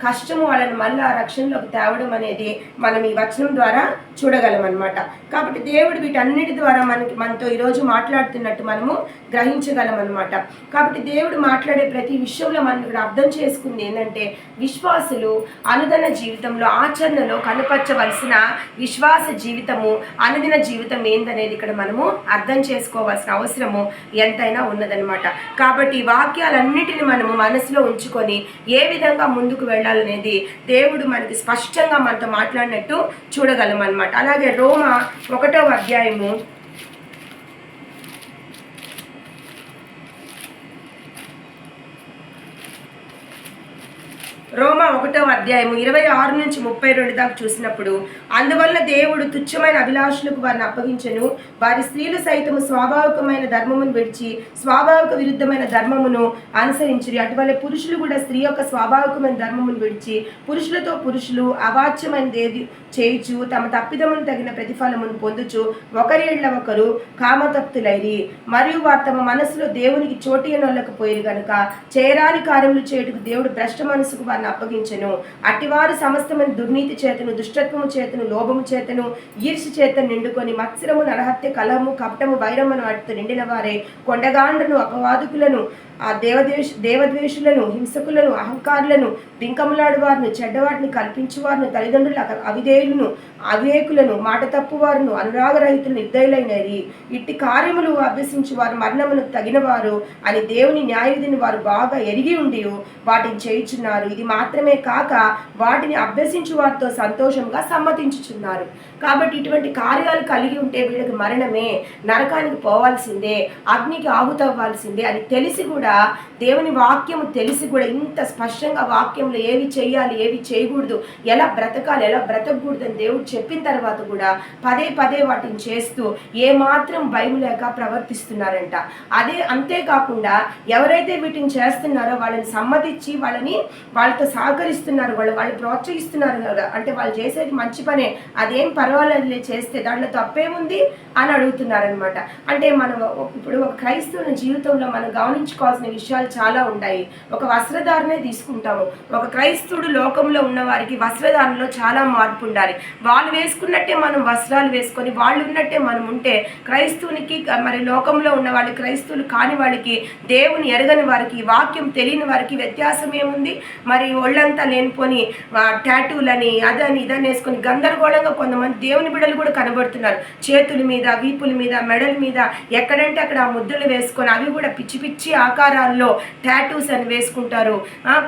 కష్టము వాళ్ళని మళ్ళీ ఆ రక్షణలోకి తేవడం అనేది మనం ఈ వచనం ద్వారా చూడగలం అనమాట. కాబట్టి దేవుడు వీటన్నిటి ద్వారా మనతో ఈరోజు మాట్లాడుతున్నట్టు మనము గ్రహించగలం అనమాట. కాబట్టి దేవుడు మాట్లాడే ప్రతి విషయంలో మనం ఇక్కడ అర్థం చేసుకుంది ఏంటంటే విశ్వాసులు అనుదిన జీవితంలో ఆచరణలో కనపరచవలసిన విశ్వాస జీవితము అనుదిన జీవితం ఏందనేది ఇక్కడ మనము అర్థం చేసుకోవాల్సిన అవసరము ఎంతైనా ఉన్నదనమాట. కాబట్టి ఈ వాక్యాలన్నిటిని మనము మనసులో ఉంచుకొని ఏ విధంగా ముందుకు వెళ్ళాలనేది దేవుడు మనకి స్పష్టంగా మనతో మాట్లాడినట్టు చూడగలం అనమాట. అలాగే రోమా 1వ అధ్యాయము రోమా 1వ అధ్యాయము 26-32 దాకా చూసినప్పుడు అందువల్ల దేవుడు తుచ్చమైన అభిలాషులకు వారిని అప్పగించెను. వారి స్త్రీలు సైతము స్వాభావికమైన ధర్మమును విడిచి స్వాభావిక విరుద్ధమైన ధర్మమును అనుసరించిరి. అటువల్ల పురుషులు కూడా స్త్రీ యొక్క స్వాభావికమైన ధర్మమును విడిచి పురుషులతో పురుషులు అవాచ్యమైనదేది చేయుచు తమ తప్పిదమును తగిన ప్రతిఫలమును పొందుచు ఒకరి ఎడల ఒకరు కామతప్తులైరి. మరియు వారు తమ మనసులో దేవునికి చోటియనొల్లకపోయిరు గనుక చేయరాని కార్యములు చేయుటకు దేవుడు భ్రష్ట మనసుకు వారిని అప్పగించెను. అట్టివారు సమస్తమైన దుర్నీతి చేతను దుష్టత్వము చేతను లోభము చేతను ఈర్ష్య చేతను నిండుకొని మత్సరము నరహత్య కలహము కపటము వైరమును వాటితో నిండిన వారే కొండగాండ్రను అపవాదుకులను ఆ దేవద్వేషులను, హింసకులను, అహంకారులను, బింకములాడు వారిని, చెడ్డవాటిని కల్పించువారిని, తల్లిదండ్రుల అవిధేయులను, అవివేకులను, మాట తప్పువారును, అనురాగరహితులు, నిర్దయులైనది ఇట్టి కార్యములు అభ్యసించు వారు మరణమును తగినవారు అని దేవుని న్యాయవిధిని వారు బాగా ఎరిగి ఉండి వాటిని చేయుచున్నారు. ఇది మాత్రమే కాక వాటిని అభ్యసించు వారితో సంతోషంగా సమ్మతించుచున్నారు. కాబట్టి ఇటువంటి కార్యాలు కలిగి ఉంటే వీళ్ళకి మరణమే, నరకానికి పోవాల్సిందే, అగ్నికి ఆహుతవ్వాల్సిందే అని తెలిసి కూడా, దేవుని వాక్యము తెలిసి కూడా ఇంత స్పష్టంగా వాక్యంలో ఏవి చేయాలి, ఏవి చేయకూడదు, ఎలా బ్రతకాలి, ఎలా బ్రతకూడదు అని దేవుడు చెప్పిన తర్వాత కూడా పదే పదే వాటిని చేస్తూ ఏమాత్రం భయం లేక ప్రవర్తిస్తున్నారంట. అంతేకాకుండా ఎవరైతే వీటిని చేస్తున్నారో వాళ్ళని సమ్మతించి వాళ్ళతో సహకరిస్తున్నారు, వాళ్ళు ప్రోత్సహిస్తున్నారు కదా, అంటే వాళ్ళు చేసేది మంచి పనే, అదేం పర్వాలేదులే చేస్తే దాంట్లో తప్పేముంది అని అడుగుతున్నారనమాట. అంటే మనం ఇప్పుడు ఒక క్రైస్తవుని జీవితంలో మనం గమనించుకోవాల్సిన విషయాలు చాలా ఉంటాయి. ఒక వస్త్రధారణే తీసుకుంటాము. ఒక క్రైస్తవుడు లోకంలో ఉన్న వారికి వస్త్రధారణలో చాలా మార్పు ఉండాలి. వాళ్ళు వేసుకున్నట్టే మనం వస్త్రాలు వేసుకొని వాళ్ళు ఉన్నట్టే మనం ఉంటే క్రైస్తవునికి, మరి లోకంలో ఉన్న వాళ్ళు క్రైస్తవులు కాని వాళ్ళకి, దేవుని ఎరగని వారికి, వాక్యం తెలియని వారికి వ్యత్యాసం ఏముంది? మరి ఒళ్ళంతా లేనిపోని టాటూలని అదని ఇదని వేసుకొని గందరగోళంగా కొంతమంది దేవుని బిడ్డలు కూడా కనబడుతున్నారు. చేతుల మీద, వీపుల మీద, మెడల మీద ఎక్కడంటే అక్కడ ఆ ముద్రలు వేసుకొని అవి కూడా పిచ్చి పిచ్చి ఆకారాల్లో టాటూస్ అని వేసుకుంటారు.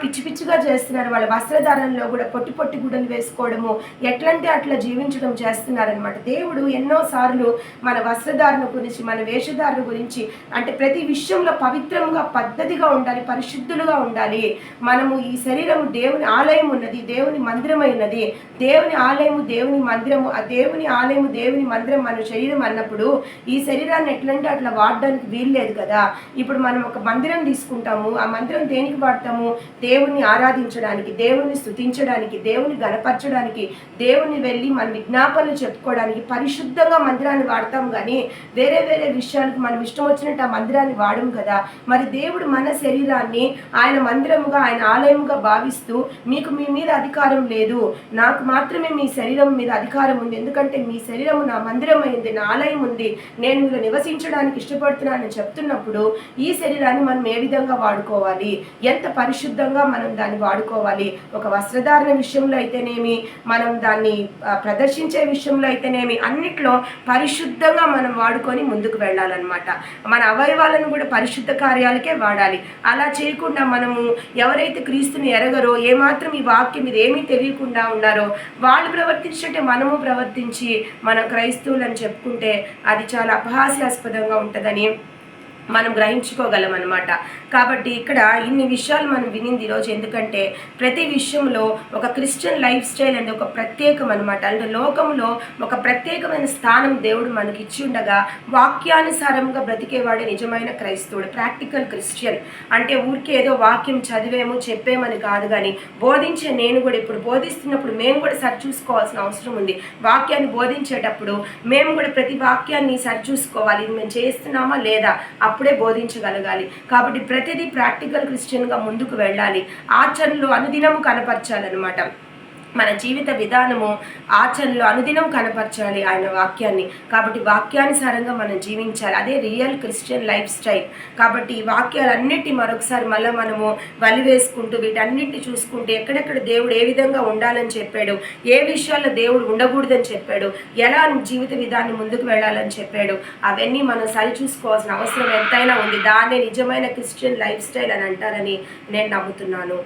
పిచ్చి పిచ్చిగా చేస్తున్నారు. వాళ్ళ వస్త్రధారణలో కూడా పొట్టి పొట్టి గుడ్డలు వేసుకోవడము, ఎట్లంటే అట్లా జీవించడం చేస్తున్నారనమాట. దేవుడు ఎన్నోసార్లు మన వస్త్రధారణ గురించి, మన వేషధారణ గురించి, అంటే ప్రతి విషయంలో పవిత్రంగా, పద్ధతిగా ఉండాలి, పరిశుద్ధులుగా ఉండాలి. మనము ఈ శరీరము దేవుని ఆలయం ఉన్నది, దేవుని మందిరమై ఉన్నది. దేవుని ఆలయము, దేవుని మందిరము, ఆ దేవుని ఆలయము, దేవుని మందిరం మన శరీరం అన్నప్పుడు ఈ శరీరాన్ని ఎట్లంటే అట్లా వాడడానికి వీల్లేదు కదా. ఇప్పుడు మనం ఒక మందిరం తీసుకుంటాము, ఆ మందిరం దేనికి వాడతాము? దేవుణ్ణి ఆరాధించడానికి, దేవుణ్ణి స్తుతించడానికి, దేవుని గణపరచడానికి, దేవుని వెళ్ళి మన విజ్ఞాపనలు చెప్పుకోవడానికి పరిశుద్ధంగా మందిరాన్ని వాడతాం. కానీ వేరే వేరే విషయాలకు మనం ఇష్టం వచ్చినట్టు ఆ మందిరాన్ని వాడము కదా. మరి దేవుడు మన శరీరాన్ని ఆయన మందిరముగా, ఆయన ఆలయముగా భావిస్తూ, మీకు మీ మీద అధికారం లేదు, నాకు మాత్రమే మీ శరీరం మీద అధికారం ఉంది, ఎందుకంటే మీ శరీరము నా మందిరం అయింది, నా ఆలయం ఉంది, నేను మీరు నివసించడానికి ఇష్టపడుతున్నానని చెప్తున్నప్పుడు ఈ శరీరాన్ని మనం ఏ విధంగా వాడుకోవాలి, ఎంత పరిశుద్ధంగా మనం దాన్ని వాడుకోవాలి. ఒక వస్త్రధారణ విషయంలో అయితేనేమి, మనం దాన్ని ప్రదర్శించే విషయంలో అయితేనేమి, అన్నిట్లో పరిశుద్ధంగా మనం వాడుకొని ముందుకు వెళ్ళాలన్నమాట. మన అవయవాలను కూడా పరిశుద్ధ కార్యాలకే వాడాలి. అలా చేయకుండా మనము ఎవరైతే క్రీస్తుని ఎరగరో, ఏమాత్రం ఈ వాక్యం మీద ఏమీ తెలియకుండా ఉన్నారో వాళ్ళు ప్రవర్తించినట్టే మనము ప్రవర్తించి మనం క్రైస్తవులని చెప్పుకుంటే అది చాలా అపహాస్యాస్పదంగా ఉంటుందని మనం గ్రహించుకోగలం అనమాట. కాబట్టి ఇక్కడ ఇన్ని విషయాలు మనం వినింది ఈరోజు. ఎందుకంటే ప్రతి విషయంలో ఒక క్రిస్టియన్ లైఫ్ స్టైల్ అనేది ఒక ప్రత్యేకం అనమాట. అంటే లోకంలో ఒక ప్రత్యేకమైన స్థానం దేవుడు మనకి ఇచ్చి ఉండగా వాక్యానుసారంగా బ్రతికేవాడే నిజమైన క్రైస్తవుడు, ప్రాక్టికల్ క్రిస్టియన్. అంటే ఊరికే ఏదో వాక్యం చదివేమో చెప్పేమని కాదు, కానీ బోధించే నేను కూడా ఇప్పుడు బోధిస్తున్నప్పుడు మేము కూడా సరిచూసుకోవాల్సిన అవసరం ఉంది. వాక్యాన్ని బోధించేటప్పుడు మేము కూడా ప్రతి వాక్యాన్ని సరిచూసుకోవాలి, ఇది మేము చేస్తున్నామా లేదా, అప్పుడే బోధించగలగాలి. కాబట్టి ప్రతిదీ ప్రాక్టికల్ క్రిస్టియన్గా ముందుకు వెళ్ళాలి. ఆచరణలో అనుదినము కనపరచాలన్నమాట. మన జీవిత విధానము ఆచరణలో అనుదినం కనపరచాలి ఆయన వాక్యాన్ని. కాబట్టి వాక్యానుసారంగా మనం జీవించాలి. అదే రియల్ క్రిస్టియన్ లైఫ్ స్టైల్. కాబట్టి ఈ వాక్యాలన్నిటి మరొకసారి మళ్ళీ మనము వలివేసుకుంటూ వీటన్నిటిని చూసుకుంటూ ఎక్కడెక్కడ దేవుడు ఏ విధంగా ఉండాలని చెప్పాడు, ఏ విషయాల్లో దేవుడు ఉండకూడదని చెప్పాడు, ఎలా జీవిత విధాన్ని ముందుకు వెళ్ళాలని చెప్పాడు, అవన్నీ మనం సరిచూసుకోవాల్సిన అవసరం ఎంతైనా ఉంది. దాన్నే నిజమైన క్రిస్టియన్ లైఫ్ స్టైల్ అని అంటారని నేను నమ్ముతున్నాను.